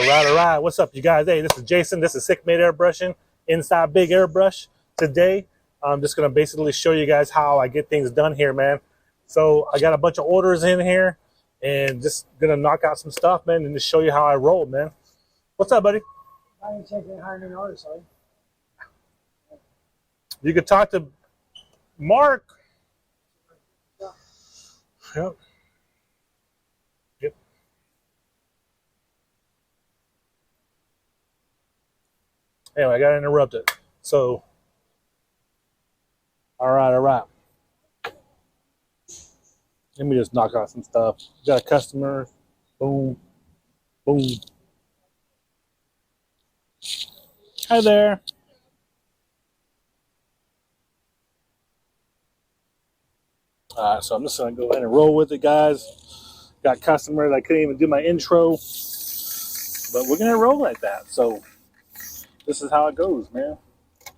All right. What's up, you guys? Hey, this is Jason. This is SIC-MADE airbrushing inside Big Airbrush. Today, I'm just going to basically show you guys how I get things done here, man. So I got a bunch of orders in here and just going to knock out some stuff, man, and just show you how I roll, man. What's up, buddy? I ain't taking hiring an artist, sorry. You could talk to Mark. Yep. Yep. Anyway, I got interrupted. So, all right. Let me just knock out some stuff. Got a customer. Boom. Boom. Hi there. All right, so I'm just going to go ahead and roll with it, guys. Got customers. I couldn't even do my intro. But we're going to roll like that. So, this is how it goes, man. If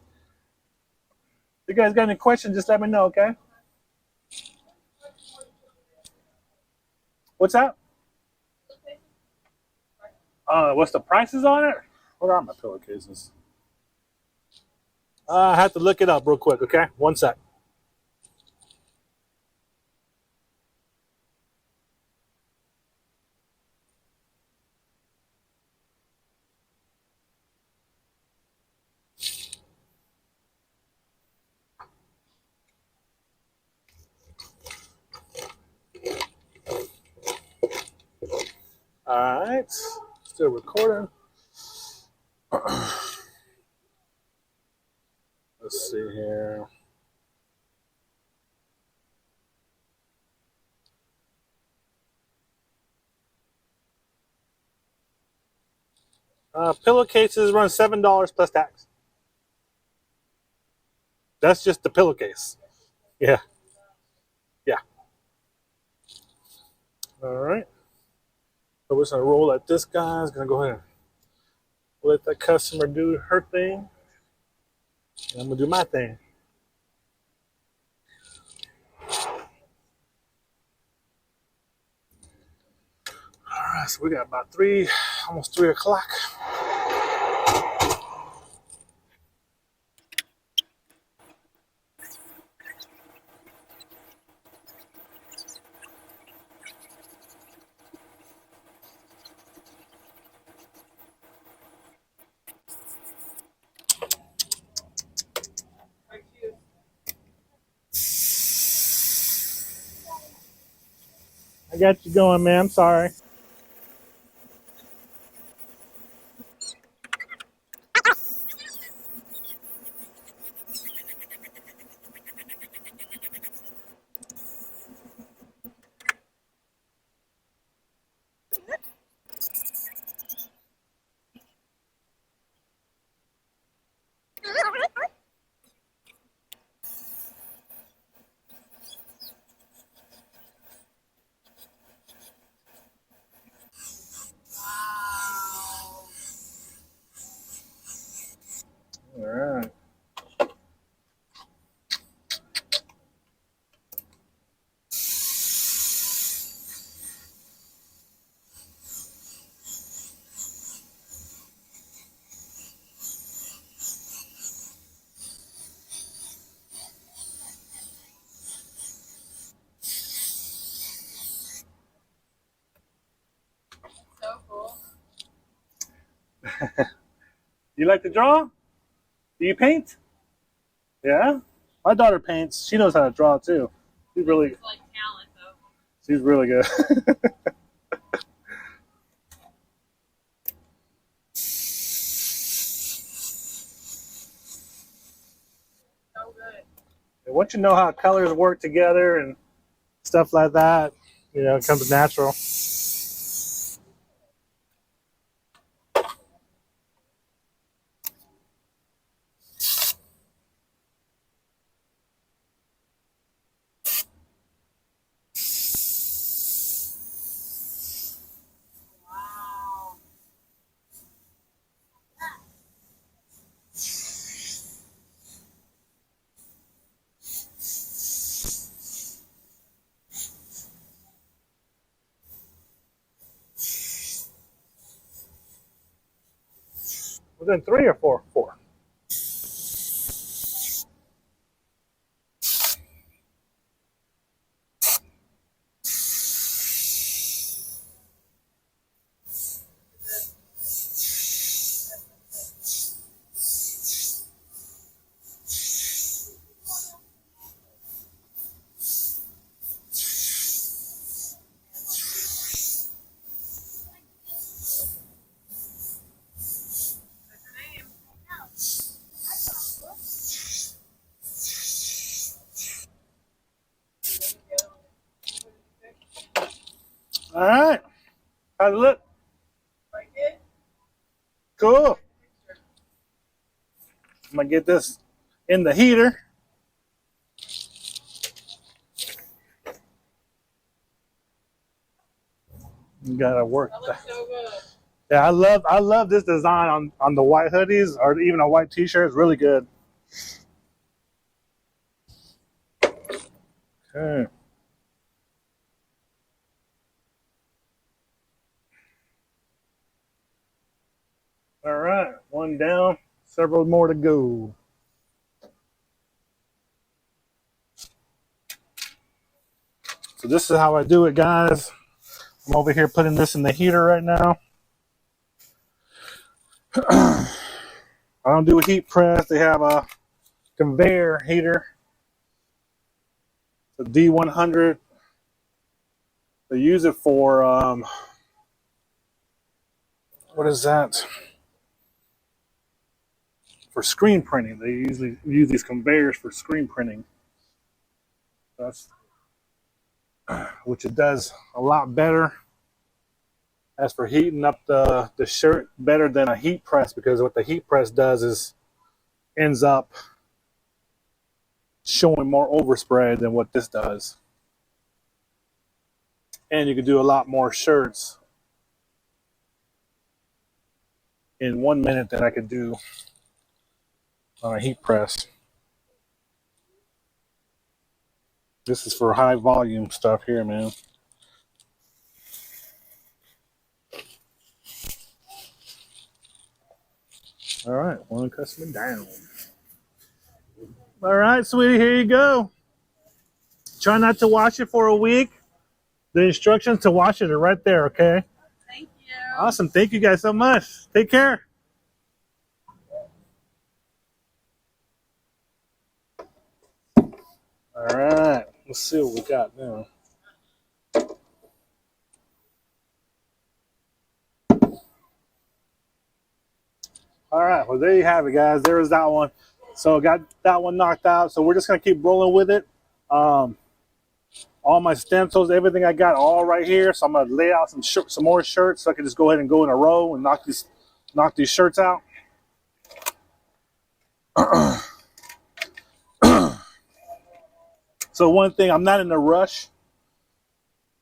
you guys got any questions, just let me know, okay? What's that? What's the prices on it? What are my pillowcases? I have to look it up real quick, okay? One sec. All right, still recording. Let's see here. Pillowcases run $7 plus tax. That's just the pillowcase. Yeah. All right. So we're just gonna roll at this guy. Gonna go ahead and let that customer do her thing. And I'm gonna do my thing. All right, so we got about almost 3 o'clock. I got you going, man. I'm sorry. All right. So cool. You like to draw? Do you paint? Yeah? My daughter paints. She knows how to draw too. She's really It's like talent, though. She's really good. So good. And once you know how colors work together and stuff like that, you know, it comes natural. Wow. Was it 3 or 4? 4. All right. How's it look? Like it? Cool. I'm going to get this in the heater. You got to work. That looks so good. Yeah, I love this design on the white hoodies or even a white t-shirt. It's really good. Okay. All right, one down, several more to go. So this is how I do it, guys. I'm over here putting this in the heater right now. I don't do a heat press. They have a conveyor heater. The D100. They use it for, what is that? For screen printing. They usually use these conveyors for screen printing. That's, which it does a lot better. As for heating up the shirt, better than a heat press, because what the heat press does is ends up showing more overspray than what this does. And you can do a lot more shirts in 1 minute than I could do on a heat press. This is for high volume stuff here, man. All right, one customer down. All right, sweetie, here you go. Try not to wash it for a week. The instructions to wash it are right there, okay? Thank you. Awesome. Thank you guys so much. Take care. All right, let's see what we got now. All right, well, there you have it, guys. There was that one. So got that one knocked out. So we're just going to keep rolling with it. All my stencils, everything I got all right here. So I'm going to lay out some more shirts so I can just go ahead and go in a row and knock these shirts out. So one thing, I'm not in a rush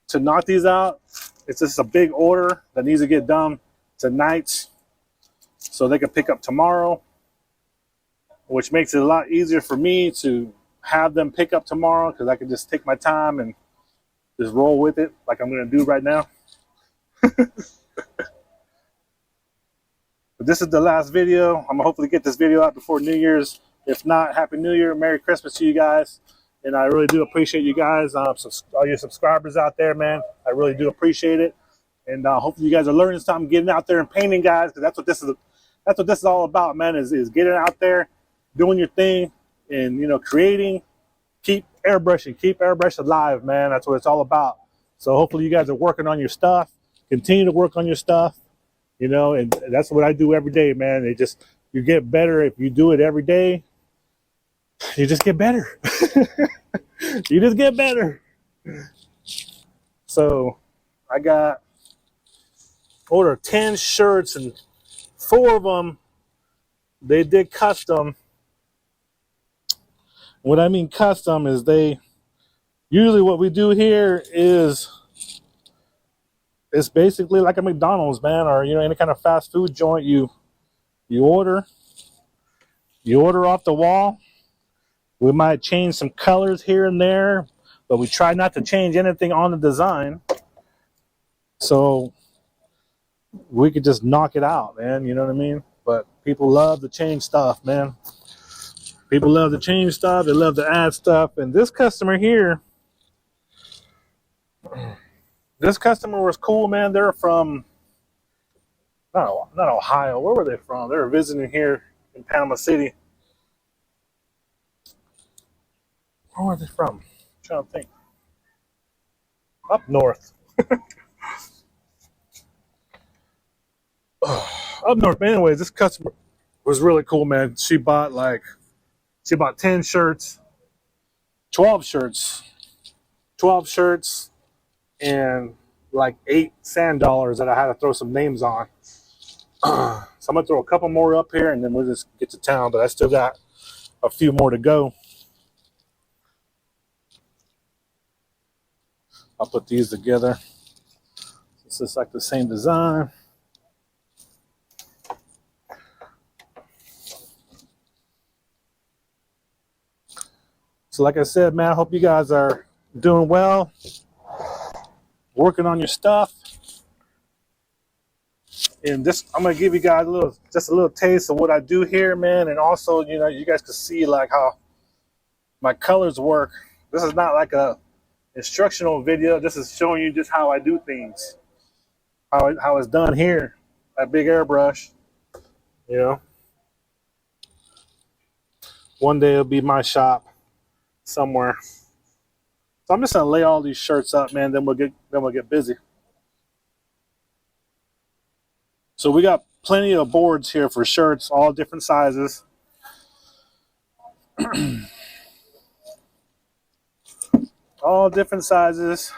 to knock these out. It's just a big order that needs to get done tonight so they can pick up tomorrow, which makes it a lot easier for me to have them pick up tomorrow, because I can just take my time and just roll with it like I'm going to do right now. But this is the last video. I'm going to hopefully get this video out before New Year's. If not, Happy New Year, Merry Christmas to you guys. And I really do appreciate you guys, all your subscribers out there, man. I really do appreciate it. And hopefully you guys are learning something, getting out there and painting, guys, because that's what this is all about, man, is getting out there, doing your thing, and, you know, creating. Keep airbrush alive, man. That's what it's all about. So hopefully you guys are working on your stuff. Continue to work on your stuff, you know, and that's what I do every day, man. You get better if you do it every day. You just get better. You just get better. So I ordered 10 shirts, and 4 of them they did custom. What I mean custom is usually what we do here is it's basically like a McDonald's, man, or, you know, any kind of fast food joint. You order off the wall. We might change some colors here and there, but we try not to change anything on the design. So we could just knock it out, man. You know what I mean? But People love to change stuff, man. People love to change stuff. They love to add stuff. And this customer here, this customer was cool, man. They're from, not Ohio. Where were they from? They were visiting here in Panama City. Where were they from? I'm trying to think. Up north. Up north. But anyways, this customer was really cool, man. She bought 10 shirts, 12 shirts, 12 shirts, and like 8 sand dollars that I had to throw some names on. So I'm gonna throw a couple more up here and then we'll just get to town, but I still got a few more to go. I'll put these together. This is like the same design. So like I said, man, I hope you guys are doing well, working on your stuff. And this, I'm gonna give you guys just a little taste of what I do here, man. And also, you know, you guys can see like how my colors work. This is not like a instructional video. This is showing you just how I do things, how it's done here at Big Airbrush. You know, one day it'll be my shop somewhere. So I'm just gonna lay all these shirts up, man. Then we'll get busy. So we got plenty of boards here for shirts, all different sizes. All different sizes.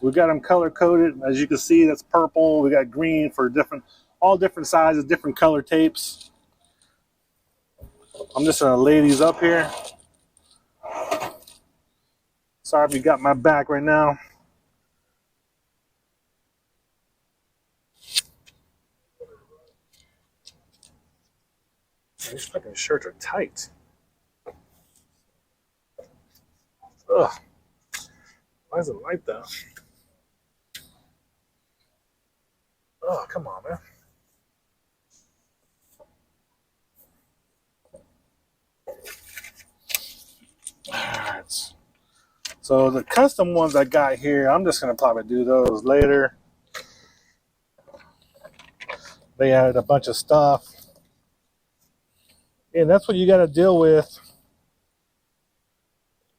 We got them color coded. As you can see, that's purple. We got green for all different sizes, different color tapes. I'm just gonna lay these up here. Sorry if you got my back right now. These fucking shirts are tight. Ugh. Why is it like that? Oh, come on, man. Alright. So the custom ones I got here, I'm just gonna probably do those later. They added a bunch of stuff. And that's what you gotta deal with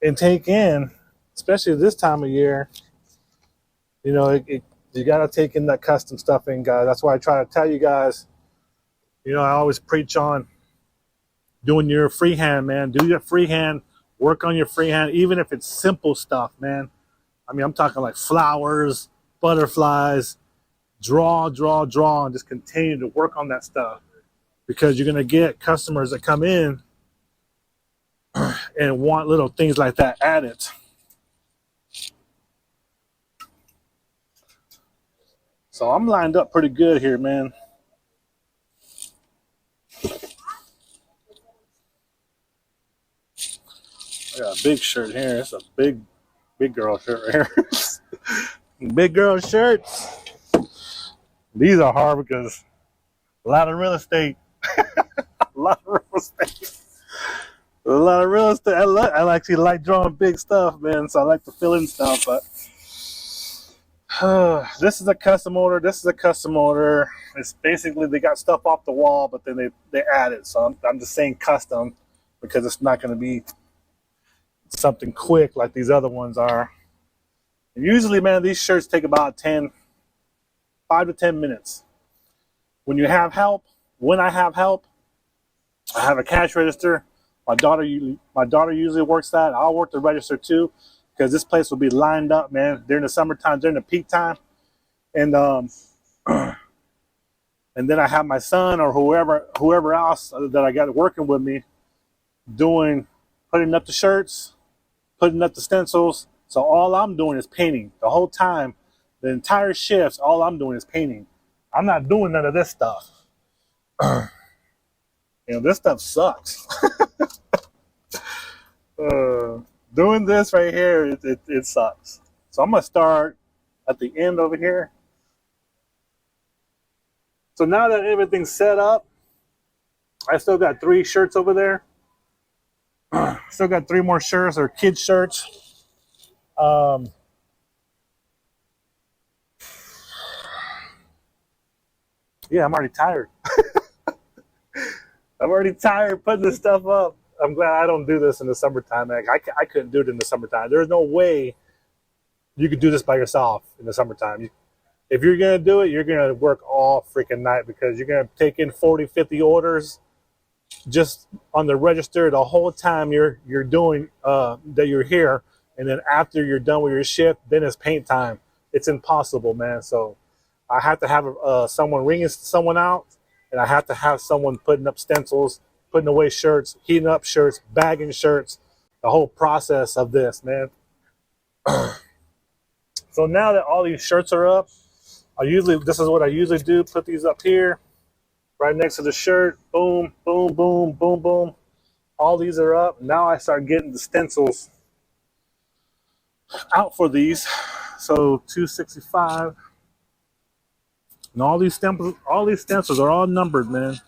and take in, especially this time of year. You know, you got to take in that custom stuff in, guys. That's why I try to tell you guys, you know, I always preach on doing your freehand, man. Do your freehand, work on your freehand, even if it's simple stuff, man. I mean, I'm talking like flowers, butterflies, draw, and just continue to work on that stuff, because you're going to get customers that come in and want little things like that added. So I'm lined up pretty good here, man. I got a big shirt here. It's a big girl shirt right here. Big girl shirts. These are hard because a lot of real estate. A lot of real estate. A lot of real estate. I actually like drawing big stuff, man. So I like to fill in stuff, but this is a custom order. This is a custom order. It's basically they got stuff off the wall, but then they add it. So I'm just saying custom because it's not going to be something quick like these other ones are. And usually, man, these shirts take about 5 to 10 minutes. When you have help, when I have help, I have a cash register. My daughter usually works that. I'll work the register too, because this place will be lined up, man, during the summertime, during the peak time. And and then I have my son or whoever else that I got working with me putting up the shirts, putting up the stencils. So all I'm doing is painting the whole time. The entire shift, all I'm doing is painting. I'm not doing none of this stuff. You know, this stuff sucks. Doing this right here, it sucks. So I'm gonna start at the end over here. So now that everything's set up, I still got 3 shirts over there. Still got 3 more shirts or kids shirts. Yeah, I'm already tired. I'm already tired putting this stuff up. I'm glad I don't do this in the summertime. Like, I couldn't do it in the summertime. There's no way you could do this by yourself in the summertime. If you're going to do it, you're going to work all freaking night because you're going to take in 40, 50 orders just on the register the whole time you're doing that you're here. And then after you're done with your shift, then it's paint time. It's impossible, man. So I have to have someone ringing someone out, and I have to have someone putting up stencils, putting away shirts, heating up shirts, bagging shirts, the whole process of this, man. So now that all these shirts are up, this is what I usually do, put these up here, right next to the shirt, boom, boom, boom, boom, boom. All these are up. Now I start getting the stencils out for these. So 265. And all these stencils are all numbered, man.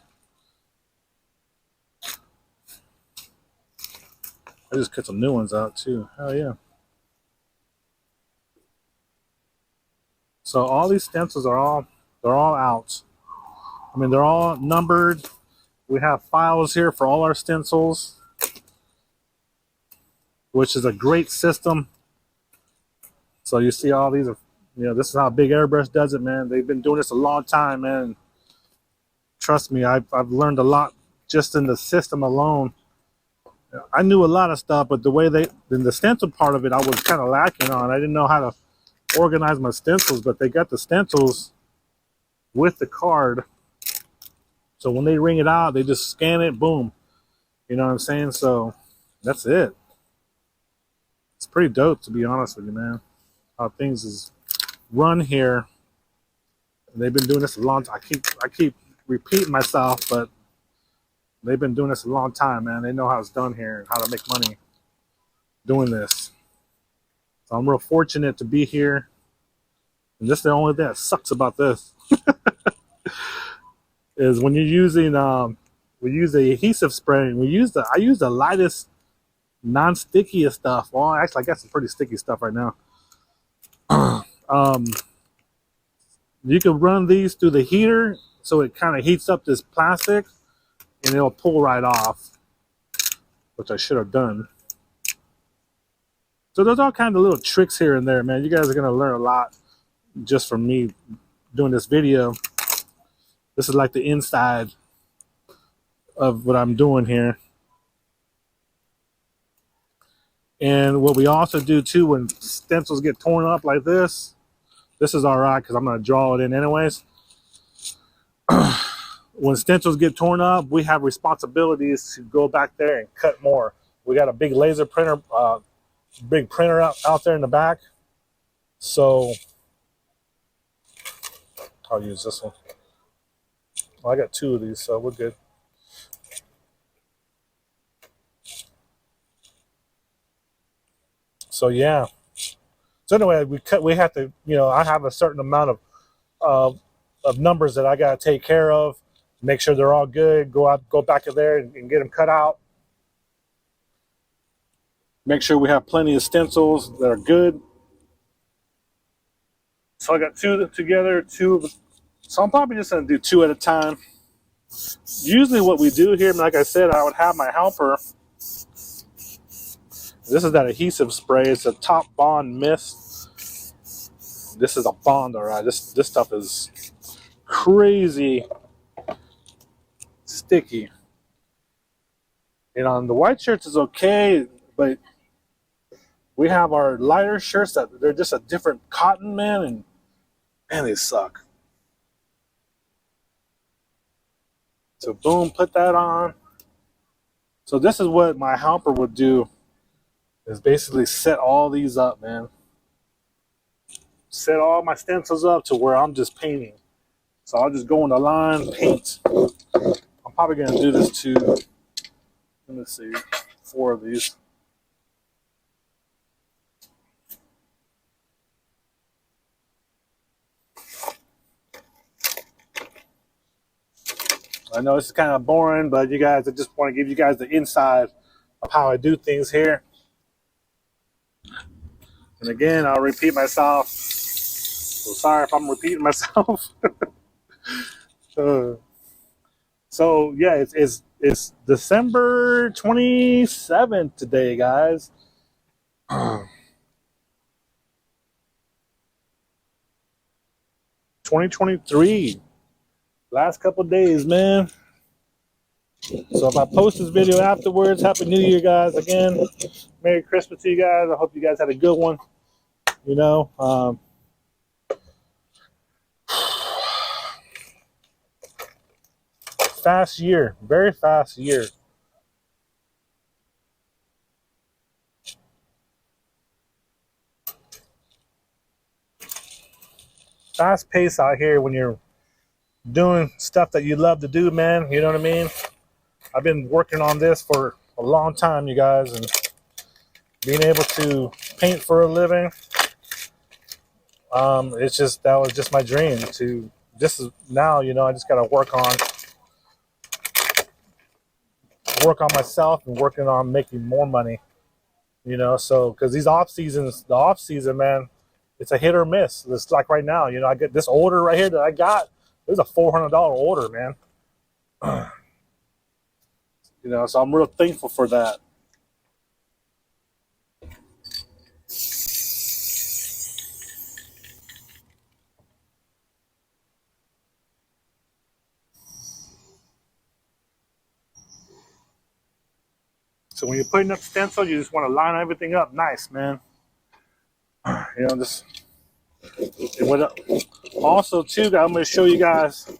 I just cut some new ones out too. Hell yeah. So all these stencils are all out. I mean, they're all numbered. We have files here for all our stencils, which is a great system. So you see all these are, this is how Big Airbrush does it, man. They've been doing this a long time, man. Trust me, I've learned a lot just in the system alone. I knew a lot of stuff, but the way the stencil part of it, I was kind of lacking on. I didn't know how to organize my stencils, but they got the stencils with the card. So when they ring it out, they just scan it, boom. You know what I'm saying? So that's it. It's pretty dope, to be honest with you, man. How things is run here. And they've been doing this a long time. I keep repeating myself, but they've been doing this a long time, man. They know how it's done here and how to make money doing this. So I'm real fortunate to be here. And this is the only thing that sucks about this. Is when you're using we use the adhesive spray, and I use the lightest, non-stickiest stuff. Well, actually, I got some pretty sticky stuff right now. You can run these through the heater, so it kind of heats up this plastic, and it'll pull right off, which I should have done. So there's all kinds of little tricks here and there, man. You guys are gonna learn a lot just from me doing this video. This is like the inside of what I'm doing here. And what we also do too, when stencils get torn up like this is all right because I'm going to draw it in anyways. When stencils get torn up, we have responsibilities to go back there and cut more. We got a big laser printer, big printer out there in the back. So I'll use this one. Well, I got 2 of these, so we're good. So yeah. So anyway, we have to, I have a certain amount of numbers that I got to take care of, make sure they're all good, go back in there and get them cut out. Make sure we have plenty of stencils that are good. So I got 2 together, 2. So I'm probably just going to do 2 at a time. Usually what we do here, like I said, I would have my helper. This is that adhesive spray. It's a Top Bond Mist. This is a bond, all right. This stuff is crazy sticky. And on the white shirts is okay, but we have our lighter shirts that they're just a different cotton, man, and man, they suck. So boom, put that on. So this is what my helper would do, is basically set all these up, man. Set all my stencils up to where I'm just painting. So I'll just go in the line, paint. I'm probably going to do this to, let me see, 4 of these. I know this is kind of boring, but you guys, I just want to give you guys the inside of how I do things here. And again, I'll repeat myself. So sorry if I'm repeating myself. So yeah, it's December 27th today, guys. 2023. Last couple days, man. So if I post this video afterwards, Happy New Year, guys. Again, Merry Christmas to you guys. I hope you guys had a good one. You know, fast year, very fast year. Fast pace out here when you're doing stuff that you love to do, man. You know what I mean? I've been working on this for a long time, you guys, and being able to paint for a living, it's just, that was just my dream. To this is now, you know, I just got to work on myself and working on making more money, you know. So because these off seasons, the off season, man, it's a hit or miss. It's like right now, you know, I get this order right here that I got. It was a $400 order, man. You know, so I'm real thankful for that. So when you're putting up stencil, you just want to line everything up nice, man. You know, this. And what, also, too, I'm going to show you guys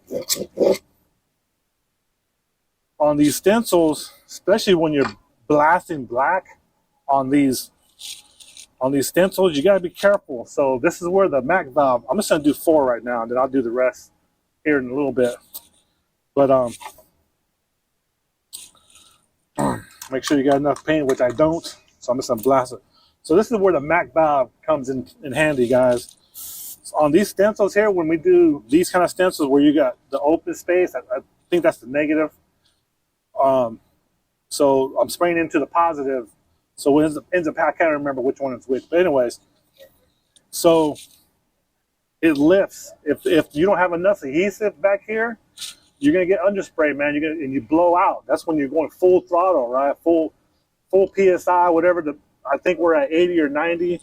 on these stencils, especially when you're blasting black on these stencils, you got to be careful. So this is where the MAC valve. I'm just going to do 4 right now, and then I'll do the rest here in a little bit. But make sure you got enough paint, which I don't. So I'm just going to blast it. So this is where the MAC valve comes in handy, guys. So on these stencils here, when we do these kind of stencils where you got the open space, I think that's the negative. So I'm spraying into the positive. So when it ends up, I can't remember which one is which. But anyways, so it lifts. If you don't have enough adhesive back here, you're gonna get underspray, man. And you blow out. That's when you're going full throttle, right? Full PSI, whatever. I think we're at 80 or 90,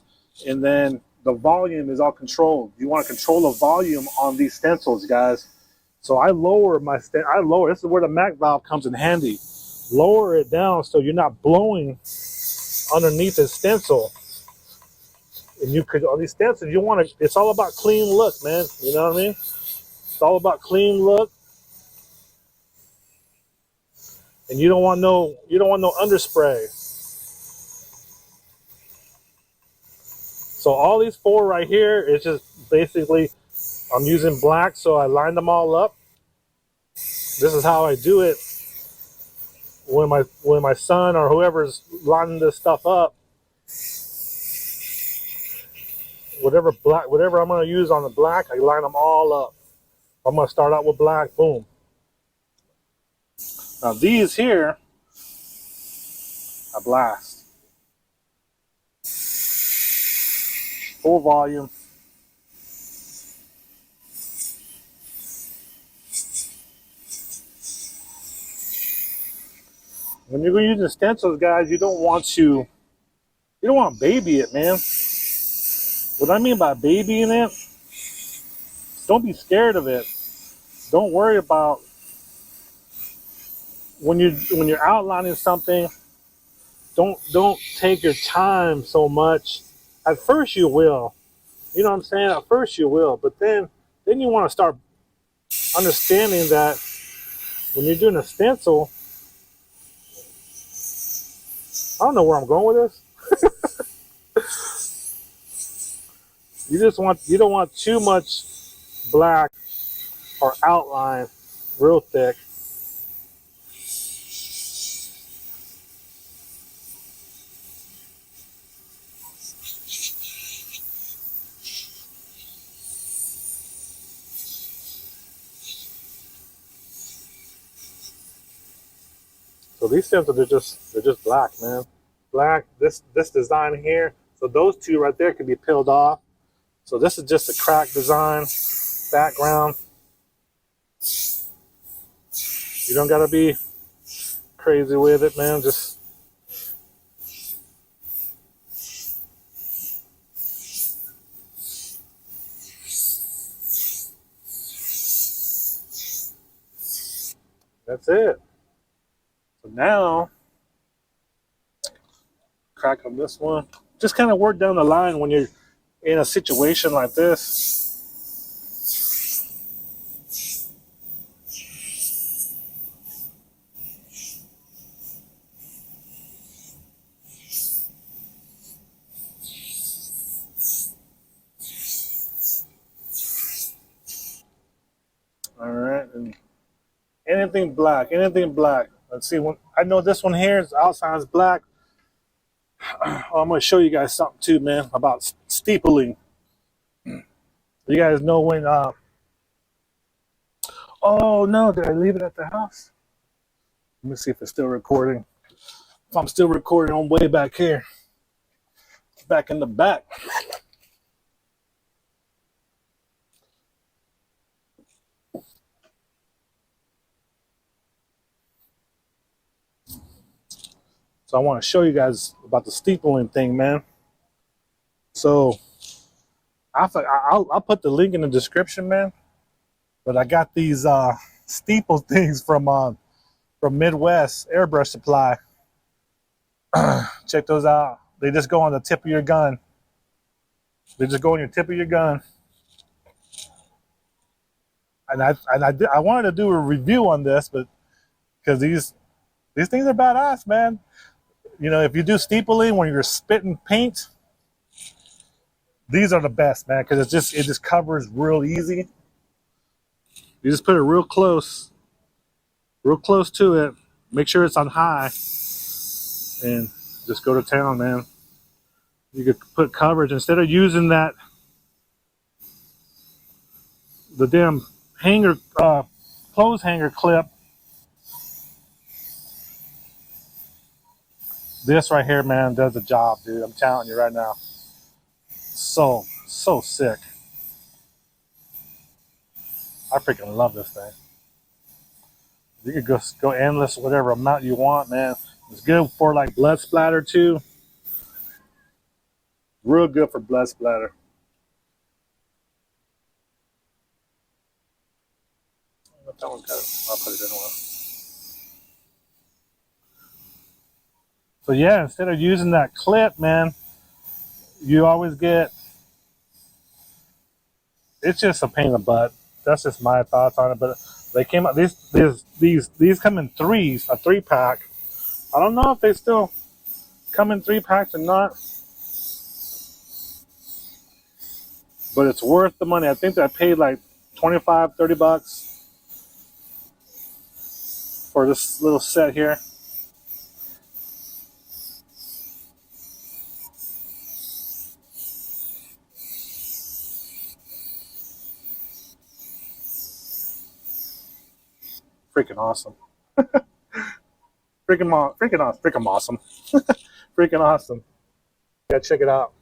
and then the volume is all controlled. You want to control the volume on these stencils, guys. So I lower my This is where the MAC valve comes in handy. Lower it down so you're not blowing underneath the stencil. And you could, on these stencils, you want to. It's all about clean look, man. You know what I mean? It's all about clean look. And you don't want no underspray. So all these 4 right here is just basically, I'm using black, so I line them all up. This is how I do it when my son or whoever's lining this stuff up. Whatever I'm going to use on the black, I line them all up. I'm going to start out with black, boom. Now these here, I blast. Full volume. When you're using stencils, guys, you don't want to baby it, man. What I mean by babying it, don't be scared of it. Don't worry about when you're outlining something. Don't take your time so much. At first you will. You know what I'm saying? At first you will, but then you want to start understanding that when you're doing a stencil, I don't know where I'm going with this. You don't want too much black or outline real thick. So these stencils they're just black, man. Black. This design here. So those two right there can be peeled off. So this is just a crack design background. You don't gotta be crazy with it, man. Just that's it. So now, crack on this one. Just kind of work down the line when you're in a situation like this. All right, and anything black, anything black. Let's see. I know this one here is outside is black. I'm going to show you guys something too, man, about steepling. You guys know when. Oh no, did I leave it at the house? Let me see if it's still recording. If I'm still recording, I'm way back here, back in the back. So I want to show you guys about the steepling thing, man. So I'll put the link in the description, man. But I got these steeple things from Midwest Airbrush Supply. Check those out. They just go on the tip of your gun. They just go on your tip of your gun. And I wanted to do a review on this, but because these things are badass, man. You know, if you do steepling when you're spitting paint, these are the best, man, because it just covers real easy. You just put it real close to it. Make sure it's on high, and just go to town, man. You could put coverage instead of using the damn hanger, clothes hanger clip. This right here, man, does the job, dude. I'm telling you right now. So sick. I freaking love this thing. You could go endless, whatever amount you want, man. It's good for like blood splatter too. Real good for blood splatter. Let that one go. I'll put it in one. So yeah, instead of using that clip, man, you always get. It's just a pain in the butt. That's just my thoughts on it. But they came out. These come in threes, a 3-pack. I don't know if they still come in 3-packs or not. But it's worth the money. I think I paid like $25, $30 for this little set here. Freaking awesome. freaking awesome. Freaking awesome. Yeah, check it out.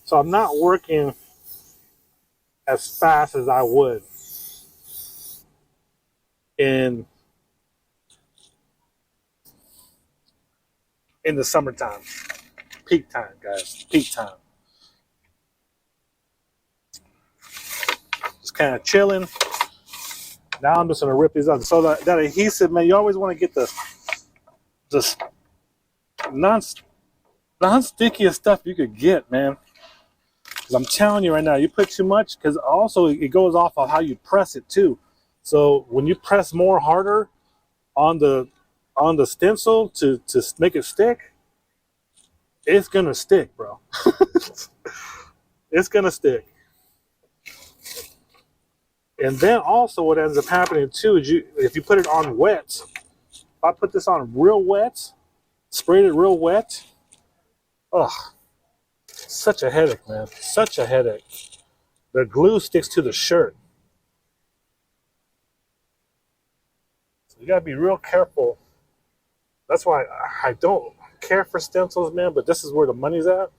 So I'm not working as fast as I would in the summertime. Peak time, guys. Peak time. Just kind of chilling. Now I'm just gonna rip these out. So that adhesive, man, you always want to get the non-stickiest stuff you could get, man. Because I'm telling you right now, you put too much, because also it goes off of how you press it too. So when you press more harder on the stencil to make it stick, it's gonna stick, bro. It's gonna stick. And then also what ends up happening too is if you put it on wet, if I put this on real wet, sprayed it real wet, oh, such a headache, man. Such a headache. The glue sticks to the shirt. So you gotta be real careful. That's why I don't care for stencils, man, but this is where the money's at.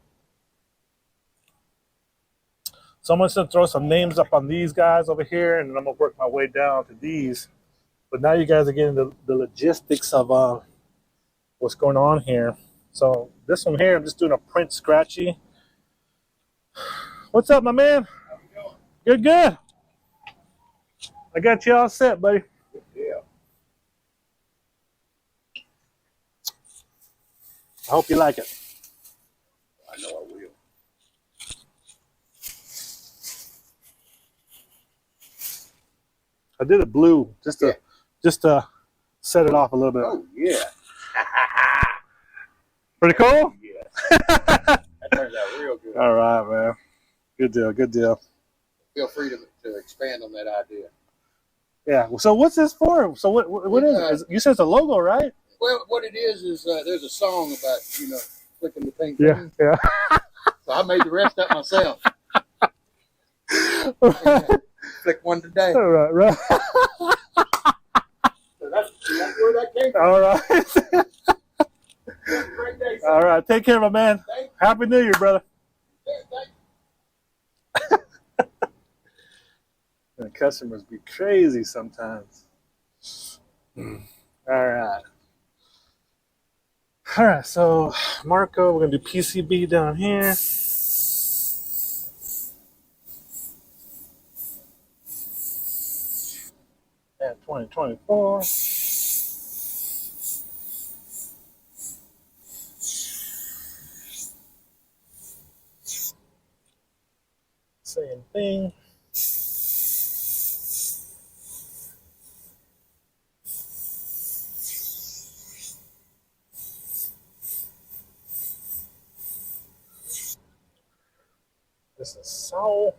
So I'm just gonna throw some names up on these guys over here, and then I'm gonna work my way down to these. But now you guys are getting the logistics of what's going on here. So this one here, I'm just doing a print scratchy. What's up, my man? How's it going? Good, good. I got you all set, buddy. Yeah. I hope you like it. I know I will. I did it blue just to set it off a little bit. Oh, yeah. Pretty cool? Yeah. That turns out real good. All right, man. Good deal, good deal. Feel free to expand on that idea. Yeah. So what's this for? So what is it? You said it's a logo, right? Well, what it is there's a song about, flicking the pink Yeah, thing. yeah. So I made the rest up myself. Flick one today. All right, right. So that's where that came from. All right. Have a great day, sir. All right. Take care, my man. Thank you. Happy New Year, brother. Thank you. The customers be crazy sometimes. All right. All right. So, Marco, we're gonna do PCB down here. At 2024. Same thing. This is Saul.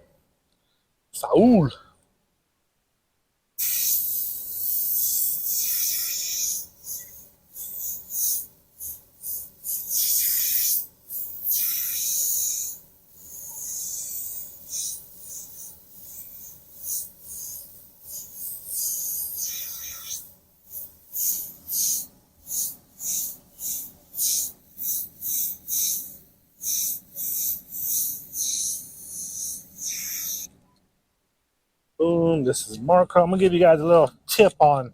Boom. This is Marco. I'm gonna give you guys a little tip on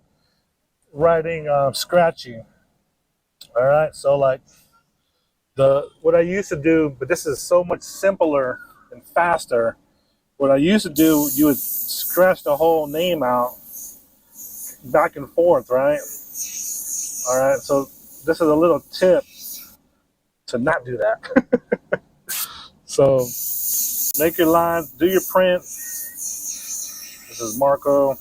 writing scratchy. All right. So like what I used to do, but this is so much simpler and faster. What I used to do, you would scratch the whole name out back and forth, right? All right. So this is a little tip to not do that. So make your lines, do your print. This is Marcos.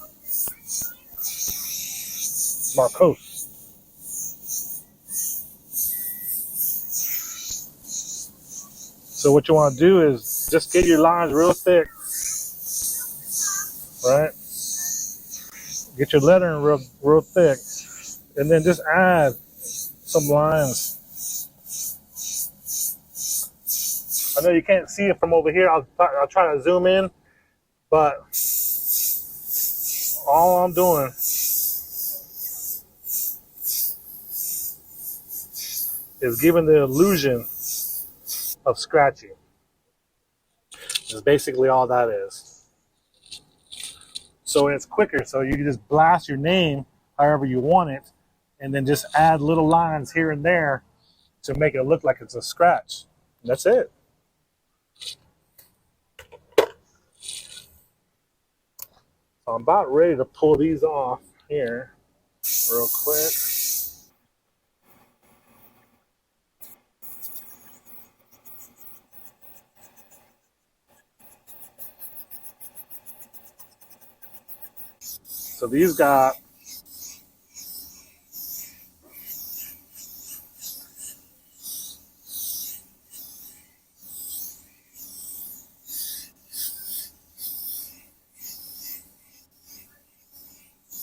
So what you want to do is just get your lines real thick, right? Get your lettering real thick, and then just add some lines. I know you can't see it from over here. I'll try to zoom in, but all I'm doing is giving the illusion of scratching. Is basically all that is. So it's quicker, so you can just blast your name however you want it, and then just add little lines here and there to make it look like it's a scratch. And that's it. So I'm about ready to pull these off here real quick. So these got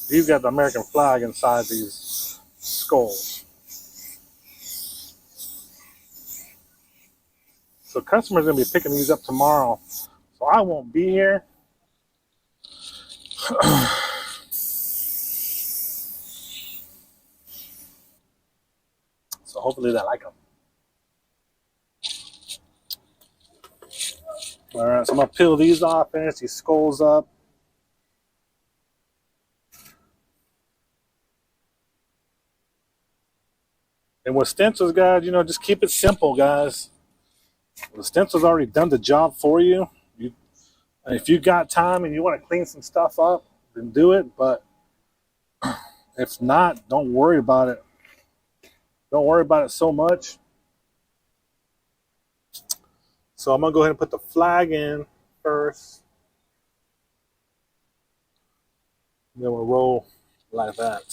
These got the American flag inside these skulls. So customers are gonna be picking these up tomorrow. So I won't be here. So hopefully they like them. All right, so I'm gonna peel these off, finish these skulls up. And with stencils, guys, you know, just keep it simple, guys. The stencil's already done the job for you. And if you got time and you want to clean some stuff up, then do it. But if not, don't worry about it. Don't worry about it so much. So I'm gonna go ahead and put the flag in first. Then we'll roll like that.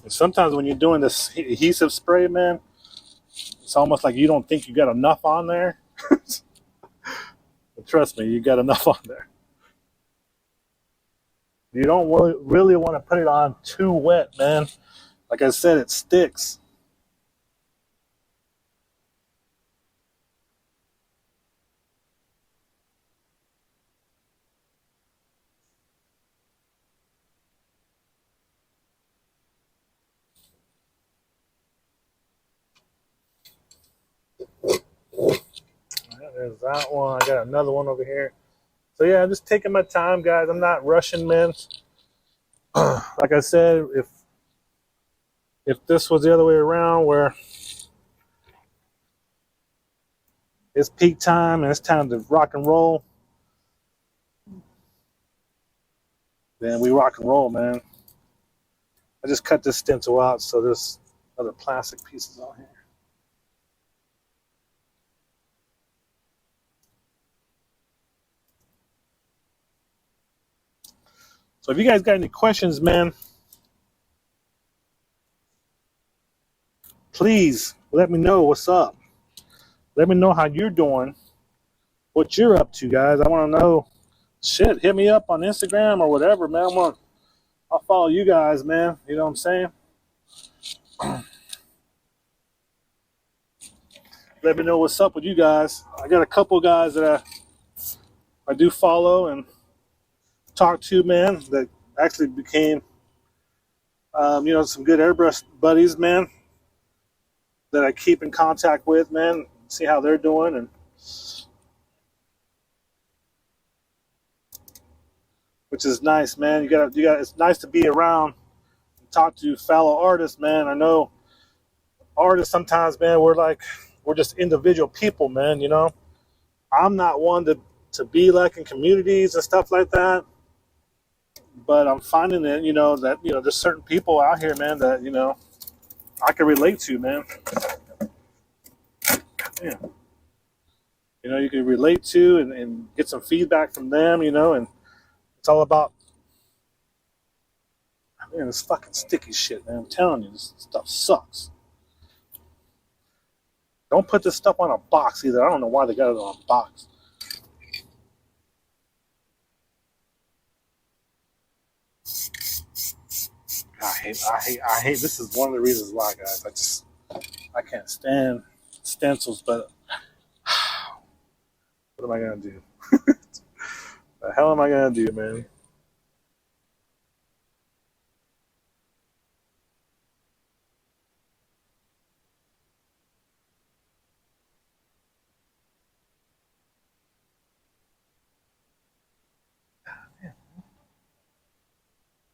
And sometimes when you're doing this adhesive spray, man, it's almost like you don't think you got enough on there. But trust me, you got enough on there. You don't really want to put it on too wet, man. Like I said, it sticks. There's that one. I got another one over here. So yeah, I'm just taking my time, guys. I'm not rushing, man. Like I said, if this was the other way around, where it's peak time and it's time to rock and roll, then we rock and roll, man. I just cut this stencil out, so there's other plastic pieces on here. So if you guys got any questions, man, please let me know what's up. Let me know how you're doing, what you're up to, guys. I want to know. Shit, hit me up on Instagram or whatever, man. I'll follow you guys, man. You know what I'm saying? Let me know what's up with you guys. I got a couple guys that I do follow and talk to, man, that actually became, you know, some good airbrush buddies, man, that I keep in contact with, man. See how they're doing, and which is nice, man. You got. It's nice to be around and talk to fellow artists, man. I know artists sometimes, man, we're just individual people, man. You know, I'm not one to be like in communities and stuff like that. But I'm finding that, you know, there's certain people out here, man, that, you know, I can relate to, man. Yeah. You know, you can relate to and get some feedback from them, you know, and it's all about, man, this fucking sticky shit, man. I'm telling you, this stuff sucks. Don't put this stuff on a box either. I don't know why they got it on a box. I hate. This is one of the reasons why, guys. I can't stand stencils, but what am I gonna do? The hell am I gonna do, man?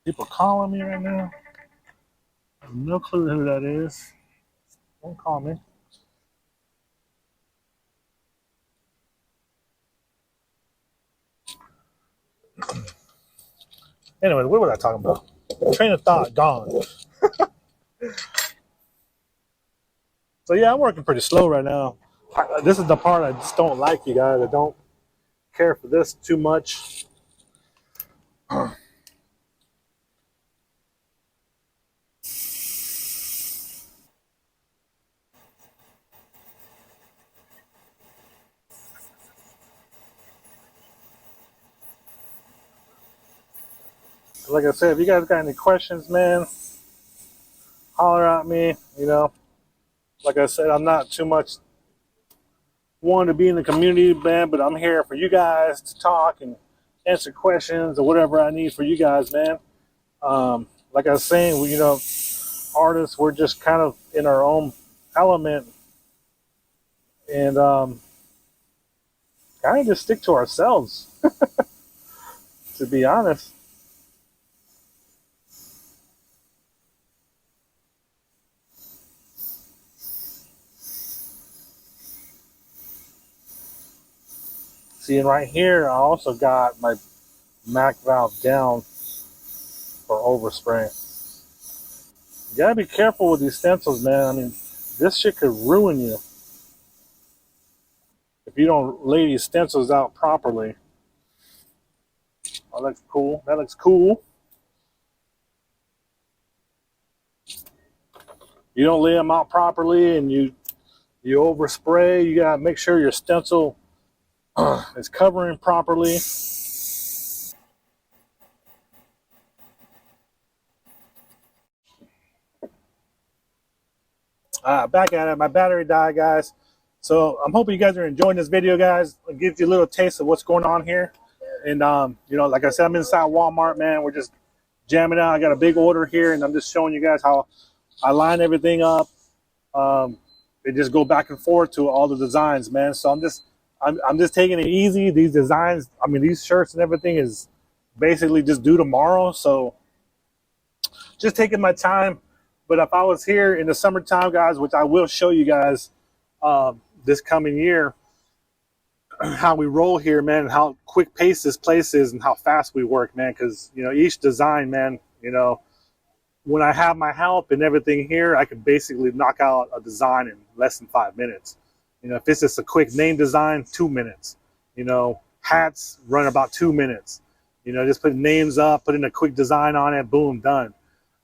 People calling me right now. I have no clue who that is. Don't call me. Anyway, what was I talking about? Train of thought gone. So yeah, I'm working pretty slow right now. This is the part I just don't like, you guys. I don't care for this too much. like I said, if you guys got any questions, man, holler at me. You know, like I said, I'm not too much one to be in the community, man, but I'm here for you guys to talk and answer questions or whatever I need for you guys, man. Like I was saying, you know, artists, we're just kind of in our own element, and kind of just stick to ourselves, to be honest. See, and right here, I also got my Mac valve down for overspray. You gotta be careful with these stencils, man. I mean, this shit could ruin you if you don't lay these stencils out properly. That looks cool. That looks cool. You don't lay them out properly and you overspray. You gotta make sure your stencil is covering properly. Back at it. My battery died, guys. So I'm hoping you guys are enjoying this video, guys. It gives you a little taste of what's going on here. And you know, like I said, I'm inside Walmart, man. We're just jamming out. I got a big order here, and I'm just showing you guys how I line everything up. They just go back and forth to all the designs, man. So I'm just taking it easy. These designs, I mean, these shirts and everything is basically just due tomorrow. So just taking my time. But if I was here in the summertime, guys, which I will show you guys this coming year, how we roll here, man, and how quick pace this place is and how fast we work, man. Because, you know, each design, man, you know, when I have my help and everything here, I can basically knock out a design in less than 5 minutes. You know, if it's just a quick name design, 2 minutes. You know, hats run about 2 minutes. You know, just put names up, put in a quick design on it, boom, done.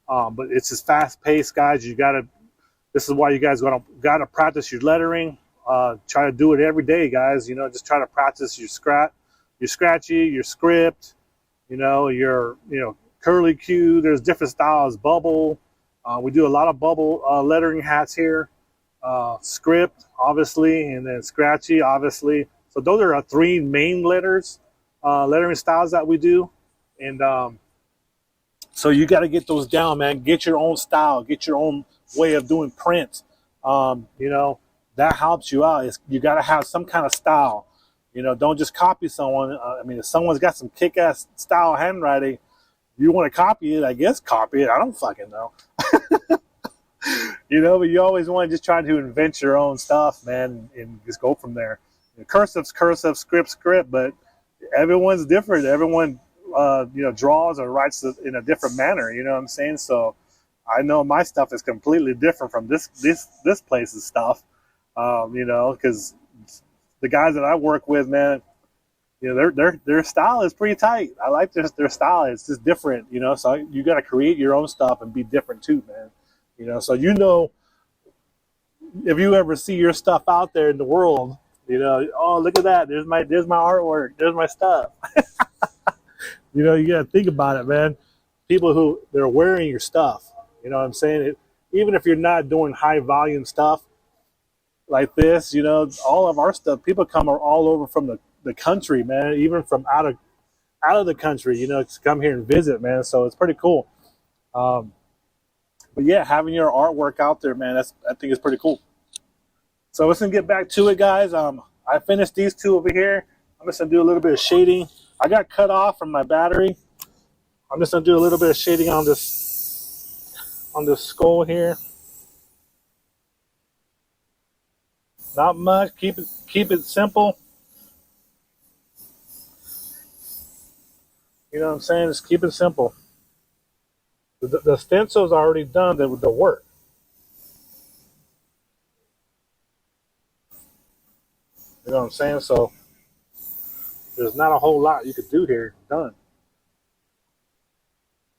But it's just fast paced, guys. This is why you guys gotta practice your lettering. Try to do it every day, guys. You know, just try to practice your scratchy, your script, you know, your curly Q. There's different styles, bubble. We do a lot of bubble lettering hats here. Script, obviously, and then scratchy, obviously. So those are our 3 main lettering styles that we do. And so you got to get those down, man. Get your own style, get your own way of doing print. You know, that helps you out. You got to have some kind of style. You know, don't just copy someone. I mean, if someone's got some kick-ass style handwriting, you want to copy it, I guess copy it. I don't fucking know. You know, but you always want to just try to invent your own stuff, man, and just go from there. Cursive's cursive, script, but everyone's different. Everyone, you know, draws or writes in a different manner. You know what I'm saying? So I know my stuff is completely different from this place's stuff. You know, because the guys that I work with, man, you know, their style is pretty tight. I like their style. It's just different, you know. So you got to create your own stuff and be different too, man. You know, so you know, if you ever see your stuff out there in the world, you know, oh, look at that. There's my artwork. There's my stuff. You know, you got to think about it, man. People who they're wearing your stuff. You know what I'm saying? Even if you're not doing high volume stuff like this, you know, all of our stuff, people come all over from the country, man, even from out of the country, you know, to come here and visit, man. So it's pretty cool. But yeah, having your artwork out there, man, I think it's pretty cool. So let's get back to it, guys. I finished these 2 over here. I'm just gonna do a little bit of shading. I got cut off from my battery. I'm just gonna do a little bit of shading on this skull here. Not much. Keep it simple. You know what I'm saying? Just keep it simple. The stencil's already done the work. You know what I'm saying? So there's not a whole lot you could do here. Done.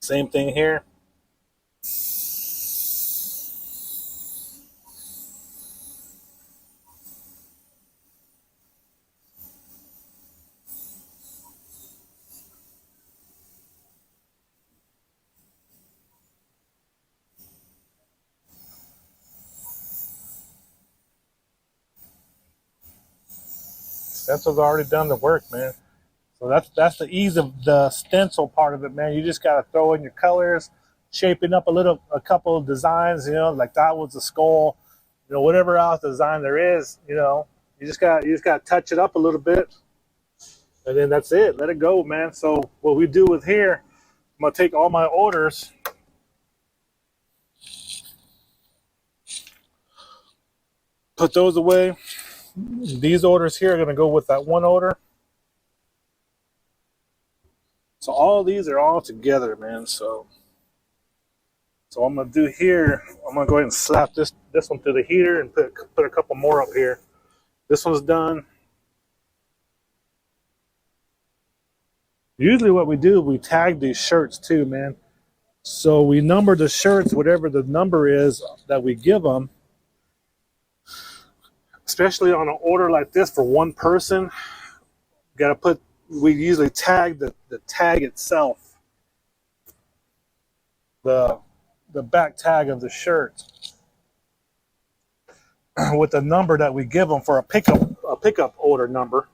Same thing here. Stencil's already done the work, man. So that's the ease of the stencil part of it, man. You just gotta throw in your colors, shaping up a couple of designs, you know, like that was a skull, you know, whatever else design there is, you know, you just gotta touch it up a little bit, and then that's it. Let it go, man. So what we do with here, I'm gonna take all my orders, put those away. These orders here are gonna go with that one order. So all these are all together, man. So I'm gonna do here. I'm gonna go ahead and slap this one through the heater and put a couple more up here. This one's done. Usually, what we do, we tag these shirts too, man. So we number the shirts, whatever the number is that we give them. Especially on an order like this for one person, gotta put. We usually tag the tag itself, the back tag of the shirt, with the number that we give them for a pickup order number.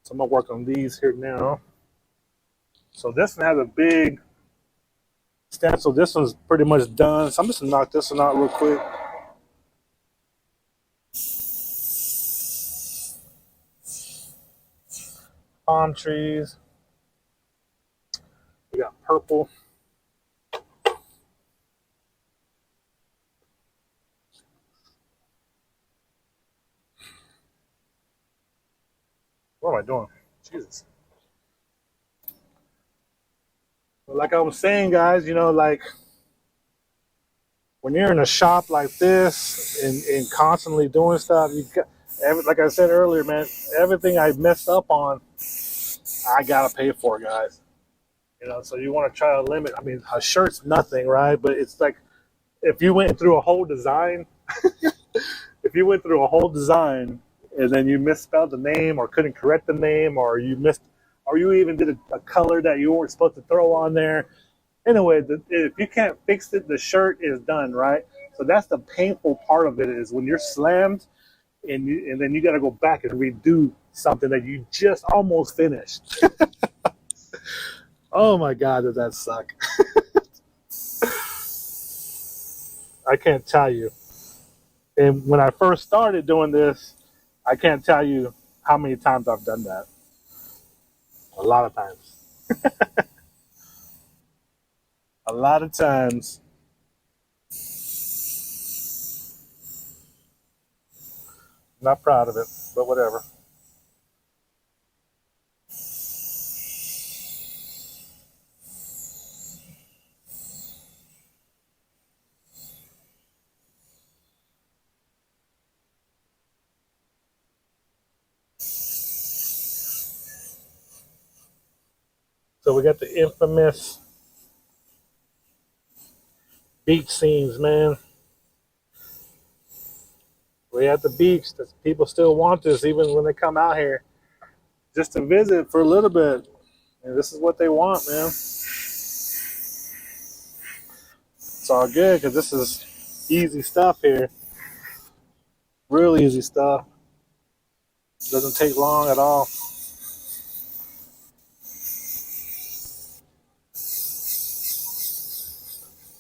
So I'm gonna work on these here now. So this one has a big stencil. This one's pretty much done. So I'm just gonna knock this one out real quick. Palm trees. We got purple. What am I doing? Jesus. But like I was saying, guys, you know, like when you're in a shop like this and constantly doing stuff, you got, like I said earlier, man, everything I messed up on, I gotta pay for, guys. You know, so you want to try to limit. I mean, a shirt's nothing, right? But it's like if you went through a whole design, if you went through a whole design and then you misspelled the name or couldn't correct the name, or you even did a color that you weren't supposed to throw on there. Anyway, if you can't fix it, the shirt is done, right? So that's the painful part of it, is when you're slammed and then you got to go back and redo something that you just almost finished. Oh my God, does that suck? I can't tell you. And when I first started doing this, I can't tell you how many times I've done that. A lot of times. A lot of times. Not proud of it, but whatever. So we got the infamous beach scenes, man. We at the beach. People still want this even when they come out here just to visit for a little bit. And this is what they want, man. It's all good because this is easy stuff here. Real easy stuff. Doesn't take long at all.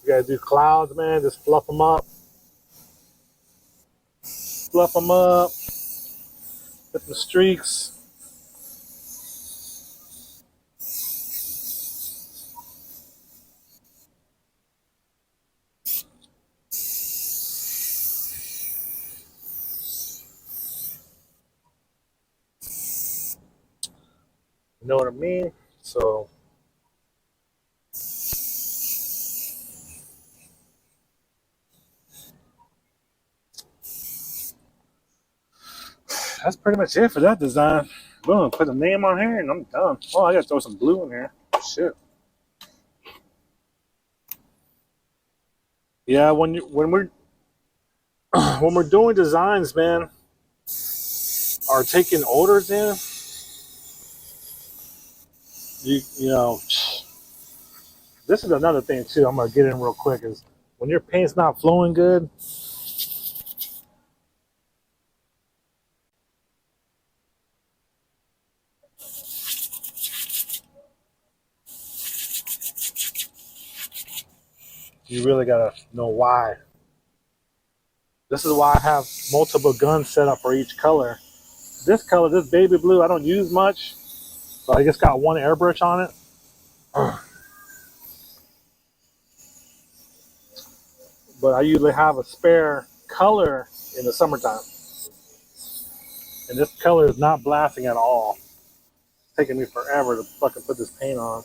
You gotta do clouds, man. Just fluff them up. Fluff them up. Put some streaks. You know what I mean? So that's pretty much it for that design. Boom, put a name on here and I'm done. Oh, I gotta throw some blue in here. Shit. Yeah, when we're when we're doing designs, man, or taking orders in, you know, this is another thing too. I'm gonna get in real quick, is when your paint's not flowing good, you really gotta know why. This is why I have multiple guns set up for each color. This color, this baby blue, I don't use much, so I just got one airbrush on it. But I usually have a spare color in the summertime. And this color is not blasting at all. It's taking me forever to fucking put this paint on.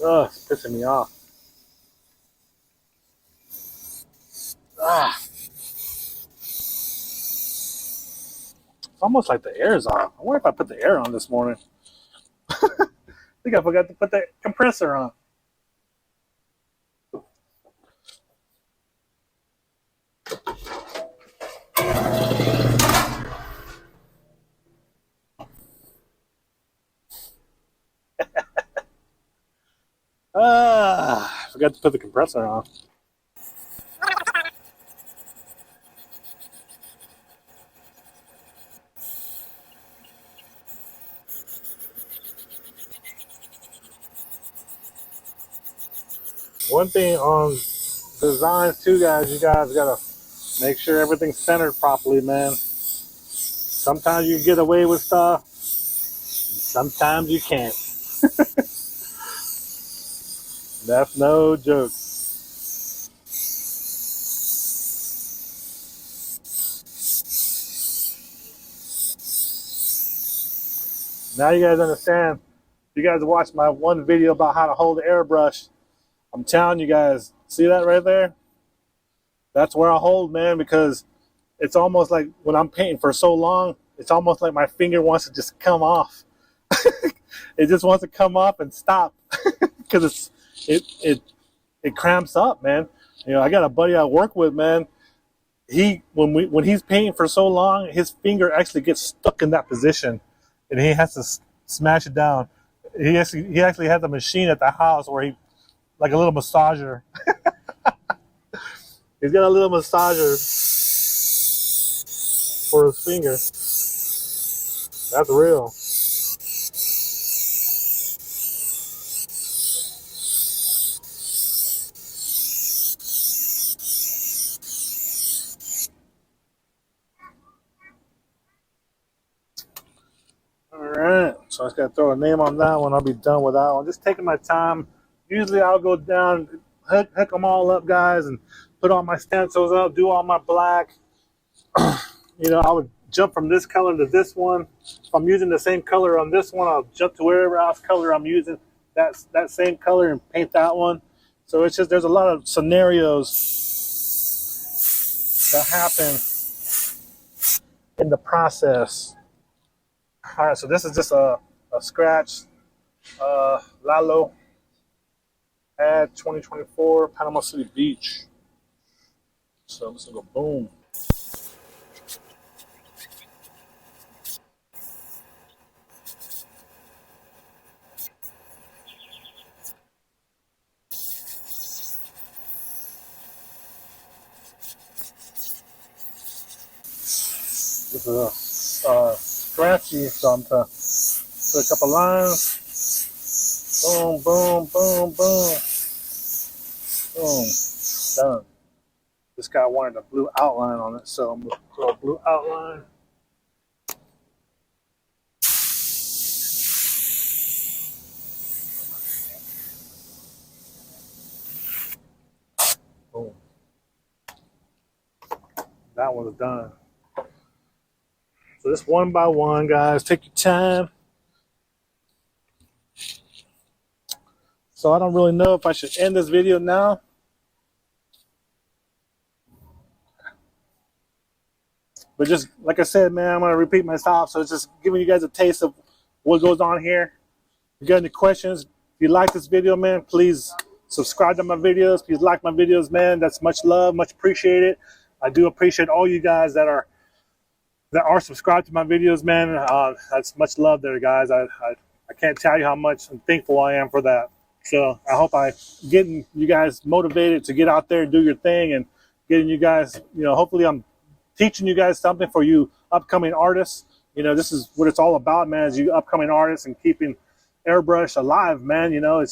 Ugh, it's pissing me off. Ah. It's almost like the air's on. I wonder if I put the air on this morning. I think I forgot to put the compressor on. I forgot to put the compressor on. One thing on designs too, guys, you guys gotta make sure everything's centered properly, man. Sometimes you get away with stuff, sometimes you can't. That's no joke. Now you guys understand. You guys watched my one video about how to hold the airbrush. I'm telling you guys, see that right there? That's where I hold, man, because it's almost like when I'm painting for so long, it's almost like my finger wants to just come off. It just wants to come off and stop because it cramps up, man. You know, I got a buddy I work with, man. When he's painting for so long, his finger actually gets stuck in that position, and he has to smash it down. He actually has a machine at the house where he, like a little massager. He's got a little massager for his finger. That's real. All right, so I just gotta throw a name on that one. I'll be done with that one. Just taking my time. Usually I'll go down, hook them all up, guys, and put all my stencils up, do all my black. You know, I would jump from this color to this one. If I'm using the same color on this one, I'll jump to wherever else color I'm using that same color and paint that one. So it's just, there's a lot of scenarios that happen in the process. All right, so this is just a scratch, Lalo. Add 2024 Panama City Beach. So I'm just gonna go boom. This is a scratchy, so I'm gonna put a couple lines. Boom, boom, boom, boom. Boom. Done. This guy wanted a blue outline on it, so I'm going to throw a blue outline. Boom. That one's done. So just one by one, guys. Take your time. So I don't really know if I should end this video now. But just like I said, man, I'm going to repeat myself. So it's just giving you guys a taste of what goes on here. If you got any questions, if you like this video, man, please subscribe to my videos. Please like my videos, man. That's much love, much appreciated. I do appreciate all you guys that are subscribed to my videos, man. That's much love there, guys. I can't tell you how much I'm thankful I am for that. So I hope I getting you guys motivated to get out there and do your thing, and getting you guys, you know, hopefully I'm teaching you guys something for you upcoming artists. You know, this is what it's all about, man, is you upcoming artists and keeping Airbrush Alive, man. You know,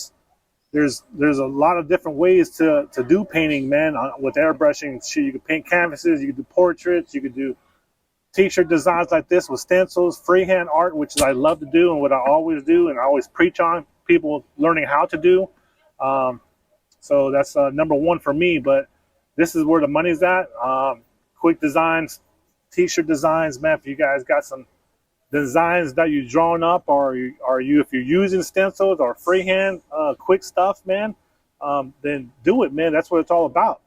there's a lot of different ways to do painting, man. With airbrushing, shit, you can paint canvases, you can do portraits, you could do t-shirt designs like this with stencils, freehand art, which is I love to do and what I always do and I always preach on people learning how to do. So that's number one for me, but this is where the money's at. Quick designs, t-shirt designs, man. If you guys got some designs that you're drawing up, or if you're using stencils or freehand quick stuff, man, then do it, man. That's what it's all about.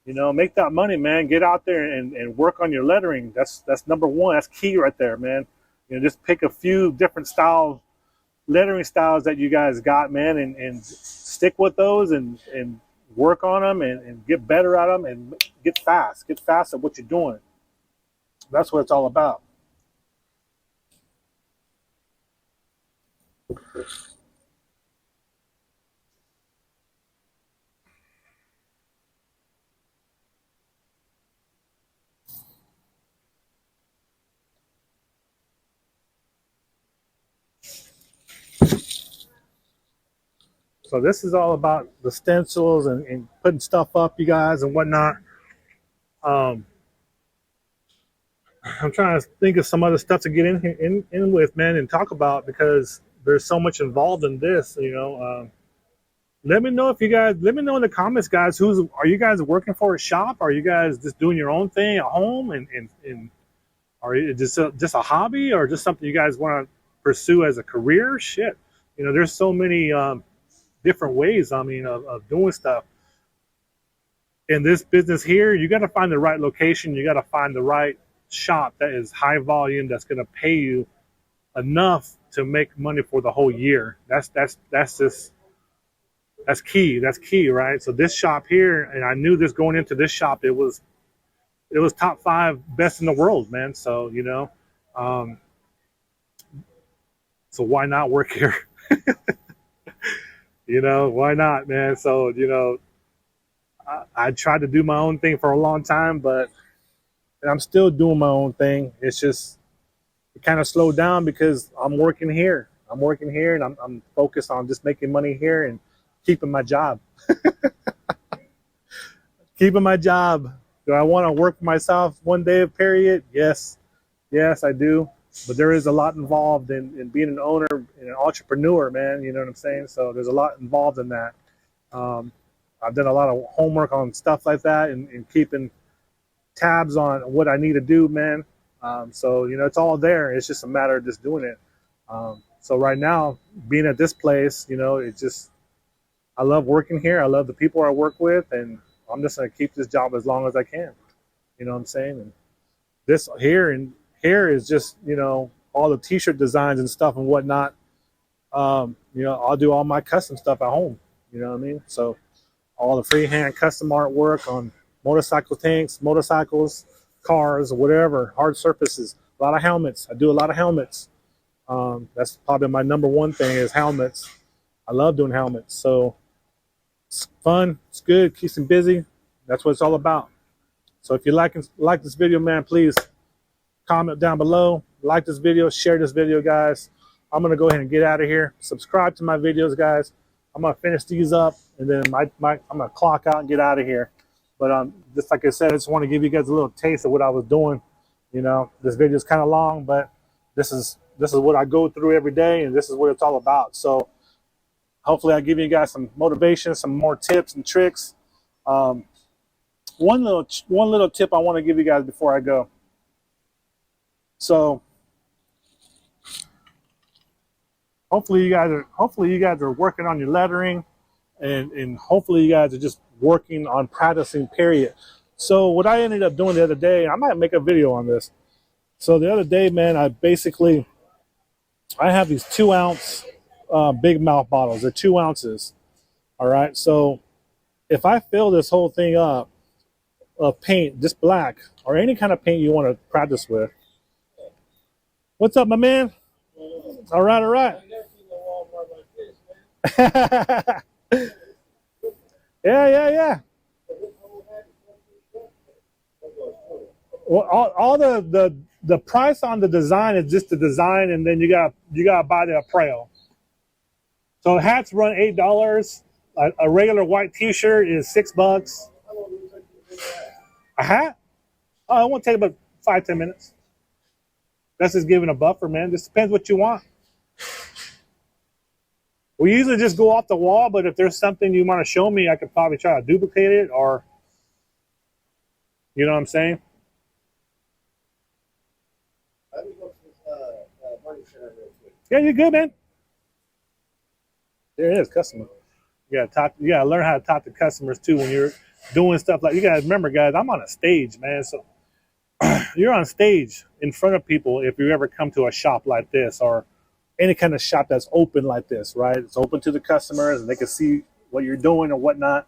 You know, make that money, man. Get out there and work on your lettering. That's number one. That's key right there, man. You know, just pick a few different lettering styles that you guys got, man, and stick with those and work on them and get better at them and get fast at what you're doing. That's what it's all about. So this is all about the stencils and putting stuff up, you guys, and whatnot. I'm trying to think of some other stuff to get in here in with, man, and talk about, because there's so much involved in this, you know. Let me know in the comments, guys, are you guys working for a shop? Are you guys just doing your own thing at home and are you just a hobby, or just something you guys want to pursue as a career? Shit, you know, there's so many different ways, I mean, of doing stuff. In this business here, you got to find the right location. You got to find the right shop that is high volume, that's going to pay you enough to make money for the whole year. That's key. That's key, right? So this shop here, and I knew this going into this shop, it was top 5 best in the world, man. So, you know, so why not work here? You know, why not, man? So, you know, I tried to do my own thing for a long time, and I'm still doing my own thing. It's just, it kind of slowed down because I'm working here. And I'm focused on just making money here and keeping my job. Keeping my job. Do I want to work for myself one day, period? Yes, I do. But there is a lot involved in being an owner and an entrepreneur, man. You know what I'm saying? So there's a lot involved in that. I've done a lot of homework on stuff like that and keeping tabs on what I need to do, man. So, you know, it's all there. It's just a matter of just doing it. So right now, being at this place, you know, I love working here. I love the people I work with, and I'm just going to keep this job as long as I can. You know what I'm saying? And this here is just, you know, all the t-shirt designs and stuff and whatnot. You know, I'll do all my custom stuff at home. You know what I mean? So all the freehand custom artwork on motorcycle tanks, motorcycles, cars, whatever, hard surfaces, a lot of helmets. I do a lot of helmets. That's probably my number one thing is helmets. I love doing helmets. So it's fun. It's good. Keeps them busy. That's what it's all about. So if you like this video, man, please comment down below. Like this video. Share this video, guys. I'm going to go ahead and get out of here. Subscribe to my videos, guys. I'm going to finish these up, and then I'm going to clock out and get out of here. But just like I said, I just want to give you guys a little taste of what I was doing. You know, this video is kind of long, but this is what I go through every day, and this is what it's all about. So hopefully I give you guys some motivation, some more tips and tricks. One little tip I want to give you guys before I go. So hopefully you guys are working on your lettering, and hopefully you guys are just working on practicing, period. So what I ended up doing the other day, I might make a video on this. So the other day, man, I have these 2-ounce big mouth bottles. They're 2 ounces. All right. So if I fill this whole thing up of paint, just black or any kind of paint you want to practice with. What's up, my man? All right, all right. Yeah. Well, all the price on the design is just the design, and then you got to buy the apparel. So hats run $8. A regular white T-shirt is $6. A hat? Oh, it won't take about 5-10 minutes. That's just giving a buffer, man. Just depends what you want. We usually just go off the wall, but if there's something you want to show me, I could probably try to duplicate it, or, you know what I'm saying? Yeah, you're good, man. There it is, customer. You gotta learn how to talk to customers too when you're doing stuff like. You gotta remember, guys, I'm on a stage, man. So you're on stage in front of people if you ever come to a shop like this, or any kind of shop that's open like this, right? It's open to the customers and they can see what you're doing or whatnot.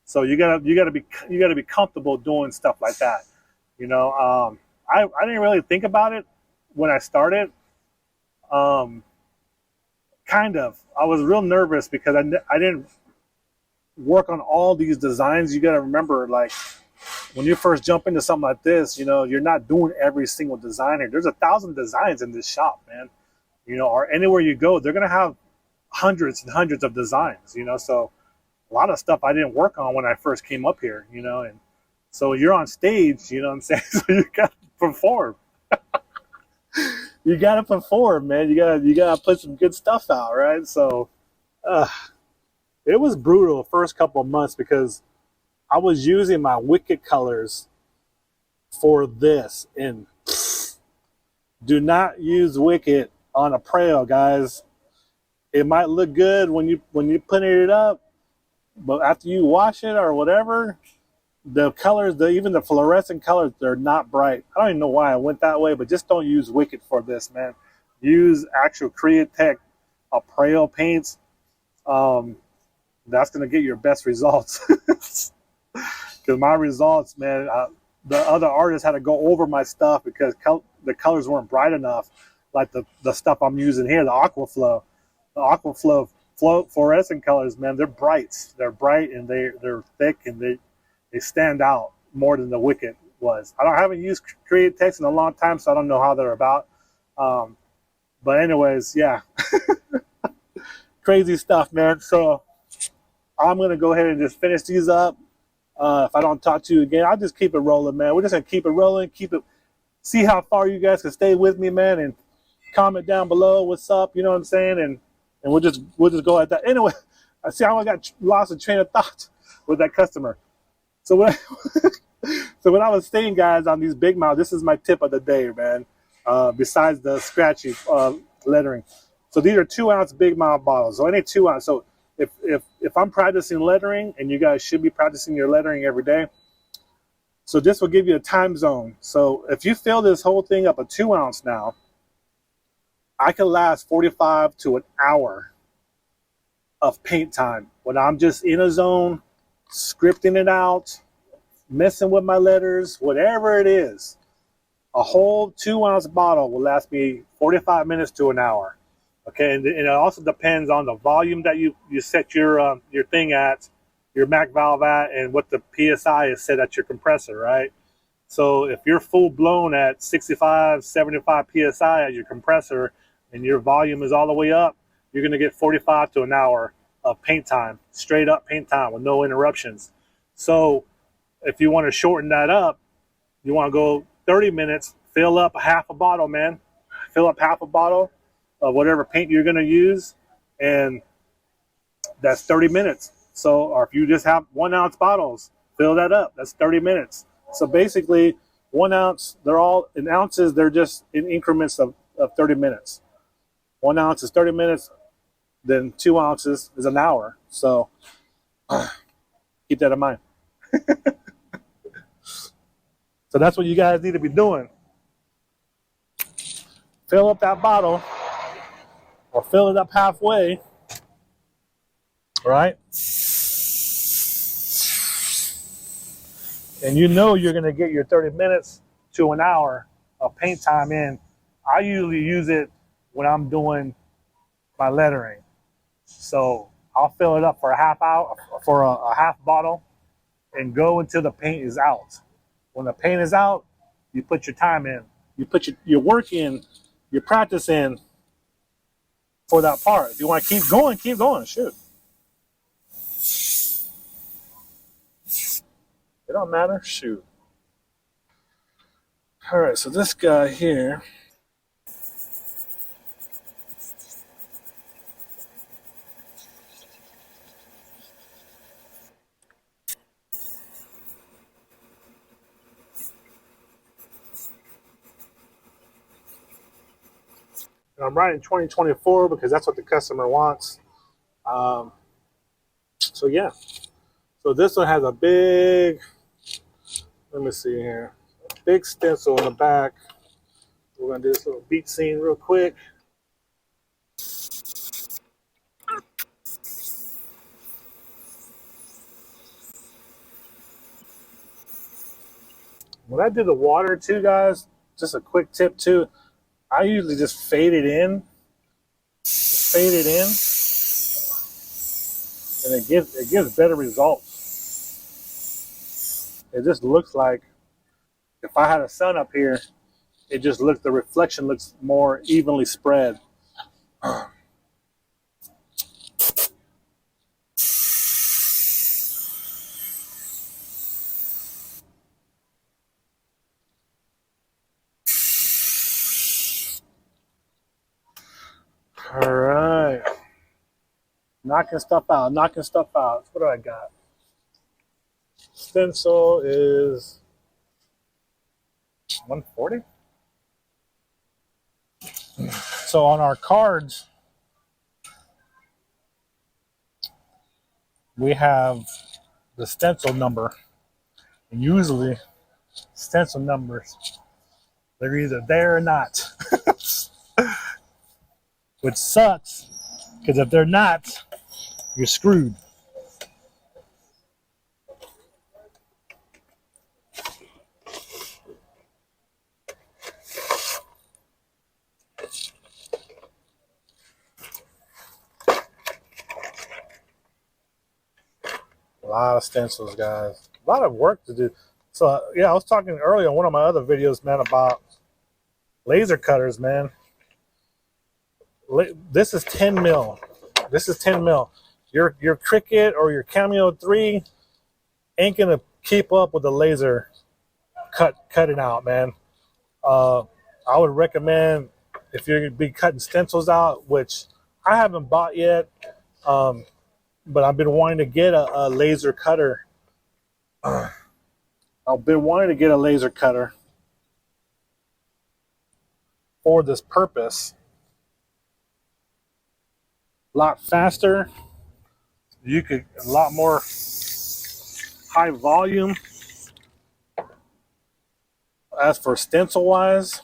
So you gotta be comfortable doing stuff like that. You know, I didn't really think about it when I started. Kind of. I was real nervous because I didn't work on all these designs. You got to remember, like, when you first jump into something like this, you know, you're not doing every single designer. There's 1,000 designs in this shop, man. You know, or anywhere you go, they're going to have hundreds and hundreds of designs, you know. So a lot of stuff I didn't work on when I first came up here, you know. And so you're on stage, you know what I'm saying? So you got to perform. You gotta perform, man. You gotta put some good stuff out, right? So it was brutal the first couple of months because I was using my Wicked colors for this, and do not use Wicked on a Preo, guys. It might look good when you put it up, but after you wash it or whatever, the colors, even the fluorescent colors, they're not bright. I don't even know why I went that way, but just don't use Wicked for this, man. Use actual Createch Preo paints. That's going to get your best results. Because my results, man, the other artists had to go over my stuff because the colors weren't bright enough, like the stuff I'm using here, the Aquaflow. The Aquaflow fluorescent colors, man, they're bright. They're bright and they're thick and they stand out more than the Wicked was. I haven't used Createch in a long time, so I don't know how they're about. But anyways, yeah. Crazy stuff, man. So I'm going to go ahead and just finish these up. If I don't talk to you again, I'll just keep it rolling, man. We're just going to keep it rolling, see how far you guys can stay with me, man, and comment down below what's up, you know what I'm saying? And we'll just go at that. Anyway, I see how I got lost in train of thought with that customer. So when I was saying, guys, on these big mouth, this is my tip of the day, man. Besides the scratchy lettering. So these are 2-ounce big mouth bottles. So any 2 ounce. So if I'm practicing lettering, and you guys should be practicing your lettering every day. So this will give you a time zone. So if you fill this whole thing up a 2 ounce now, I can last 45 to an hour of paint time when I'm just in a zone, scripting it out, messing with my letters, whatever it is. A whole 2-ounce bottle will last me 45 minutes to an hour. Okay, and it also depends on the volume that you set your thing at, your Mac valve at, and what the PSI is set at your compressor, right? So if you're full blown at 65, 75 PSI at your compressor and your volume is all the way up, you're going to get 45 to an hour of paint time, straight up paint time with no interruptions. So if you want to shorten that up, you want to go 30 minutes, fill up half a bottle, man. Fill up half a bottle of whatever paint you're going to use, and that's 30 minutes. So, or if you just have 1-ounce bottles, fill that up. That's 30 minutes. So basically, 1 ounce, they're all in ounces, they're just in increments of 30 minutes. 1 ounce is 30 minutes, then 2 ounces is an hour. So keep that in mind. So that's what you guys need to be doing. Fill up that bottle, or fill it up halfway, right? And you know you're going to get your 30 minutes to an hour of paint time in. I usually use it when I'm doing my lettering. So I'll fill it up for a half hour, for a half bottle, and go until the paint is out. When the paint is out, you put your time in. You put your work in, your practice in, for that part. If you want to keep going, shoot. It don't matter, shoot. All right, so this guy here, and I'm writing 2024 because that's what the customer wants. So yeah, so this one has a big, let me see here, a big stencil in the back. We're gonna do this little beat scene real quick. When I do the water too, guys, just a quick tip too, I usually just fade it in, and it gives better results. It just looks like if I had a sun up here, it just looks, the reflection looks more evenly spread. All right, knocking stuff out. What do I got? Stencil is 140. So on our cards, we have the stencil number, and usually stencil numbers, they're either there or not, which sucks because if they're not, you're screwed. A lot of stencils, guys. A lot of work to do. So yeah, I was talking earlier on one of my other videos, man, about laser cutters, man. This is 10 mil. This is 10 mil. Your Cricut or your Cameo 3 ain't gonna keep up with the laser cutting out, man. I would recommend, if you're gonna be cutting stencils out, which I haven't bought yet, but I've been wanting to get a laser cutter. I've been wanting to get a laser cutter for this purpose. A lot faster. You could, a lot more high volume. As for stencil wise,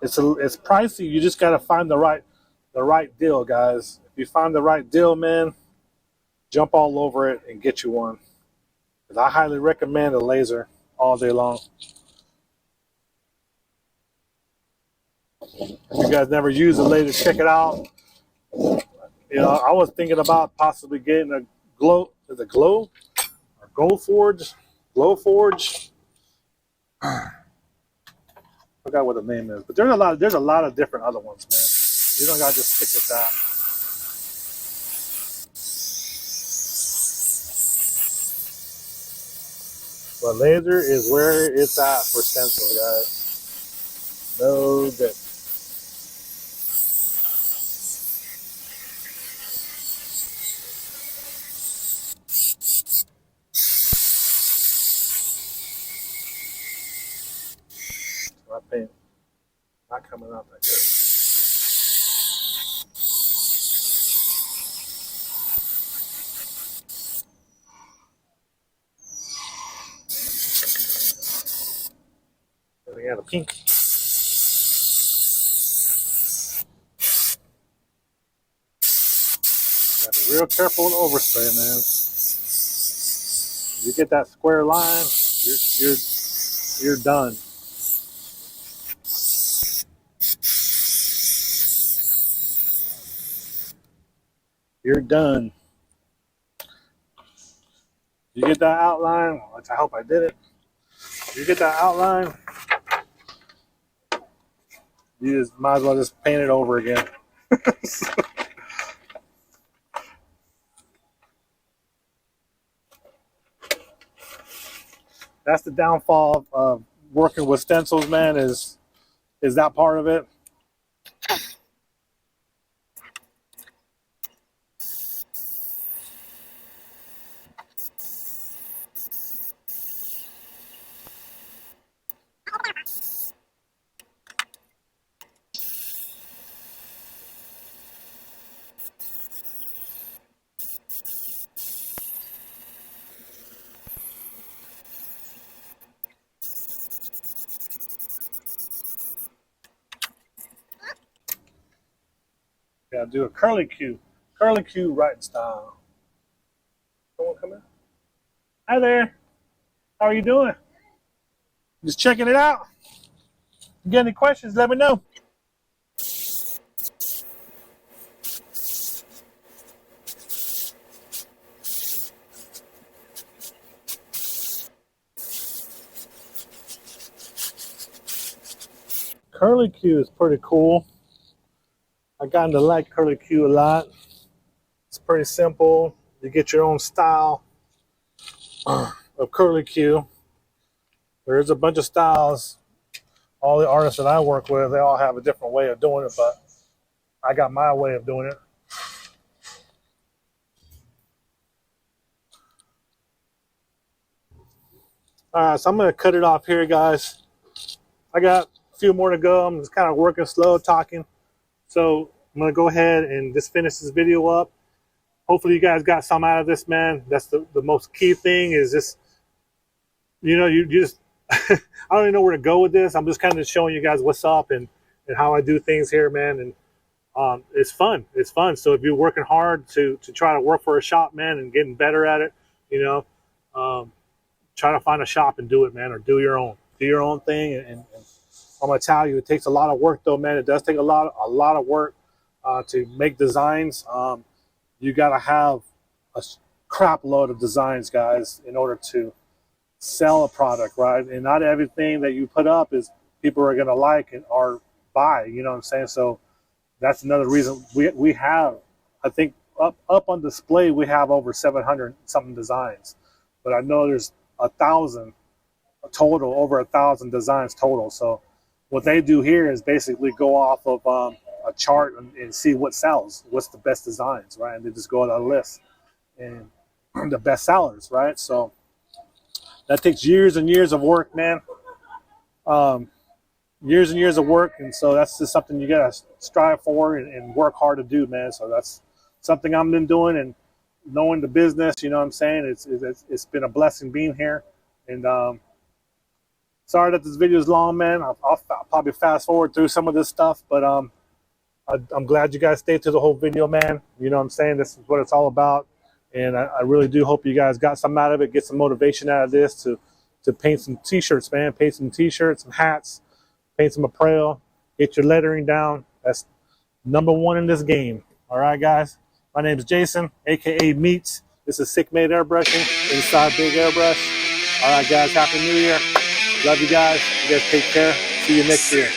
it's pricey. You just gotta find the right deal, guys. If you find the right deal, man, jump all over it and get you one. Because I highly recommend a laser all day long. If you guys never use a laser, check it out. You know, I was thinking about possibly getting a glow. Is it glow or Glowforge? Glowforge. I forgot what the name is, but there's a lot of different other ones, man. You don't gotta just stick with that. But laser is where it's at for stencil, guys. No doubt. My paint not coming out that good. We got a pink. You gotta be real careful with overspray, man. You get that square line, you're done. You're done. You get that outline, which I hope I did it. You get that outline, You just might as well just paint it over again. That's the downfall of working with stencils, man, is that part of it. Yeah, do a curly Q writing style. Someone come in? Hi there. How are you doing? Just checking it out. If you get any questions, let me know. Curly Q is pretty cool. I gotten to like curly Q a lot. It's pretty simple. You get your own style of curly Q. There's a bunch of styles. All the artists that I work with, they all have a different way of doing it, but I got my way of doing it. All right, so I'm going to cut it off here, guys. I got a few more to go. I'm just kind of working slow, talking. So I'm going to go ahead and just finish this video up. Hopefully you guys got some out of this, man. That's the most key thing is just, you just, I don't even know where to go with this. I'm just kind of showing you guys what's up and how I do things here, man. And it's fun. It's fun. So if you're working hard to try to work for a shop, man, and getting better at it, try to find a shop and do it, man, or do your own thing. And I'm gonna tell you, it takes a lot of work, though, man. It does take a lot of work to make designs. You gotta have a crap load of designs, guys, in order to sell a product, right? And not everything that you put up is people are gonna like or buy. You know what I'm saying? So that's another reason we have, I think, up on display we have over 700 something designs, but I know there's 1,000 total, over 1,000 designs total. So what they do here is basically go off of a chart and see what sells, what's the best designs, right? And they just go on a list and the best sellers, right? So that takes years and years of work, man. Years and years of work, and so that's just something you gotta strive for and work hard to do, man. So that's something I've been doing, and knowing the business, you know what I'm saying? It's been a blessing being here. And sorry that this video is long, man. I'll probably fast forward through some of this stuff, but I'm glad you guys stayed to the whole video, man. You know what I'm saying? This is what it's all about, and I really do hope you guys got some out of it, get some motivation out of this to paint some t-shirts, man. Paint some t-shirts, some hats, paint some apparel, get your lettering down. That's #1 in this game. All right, guys. My name is Jason, aka Meats. This is SIC-MADE Airbrushing inside Big Airbrush. All right, guys. Happy New Year. Love you guys. You guys take care. See you next year.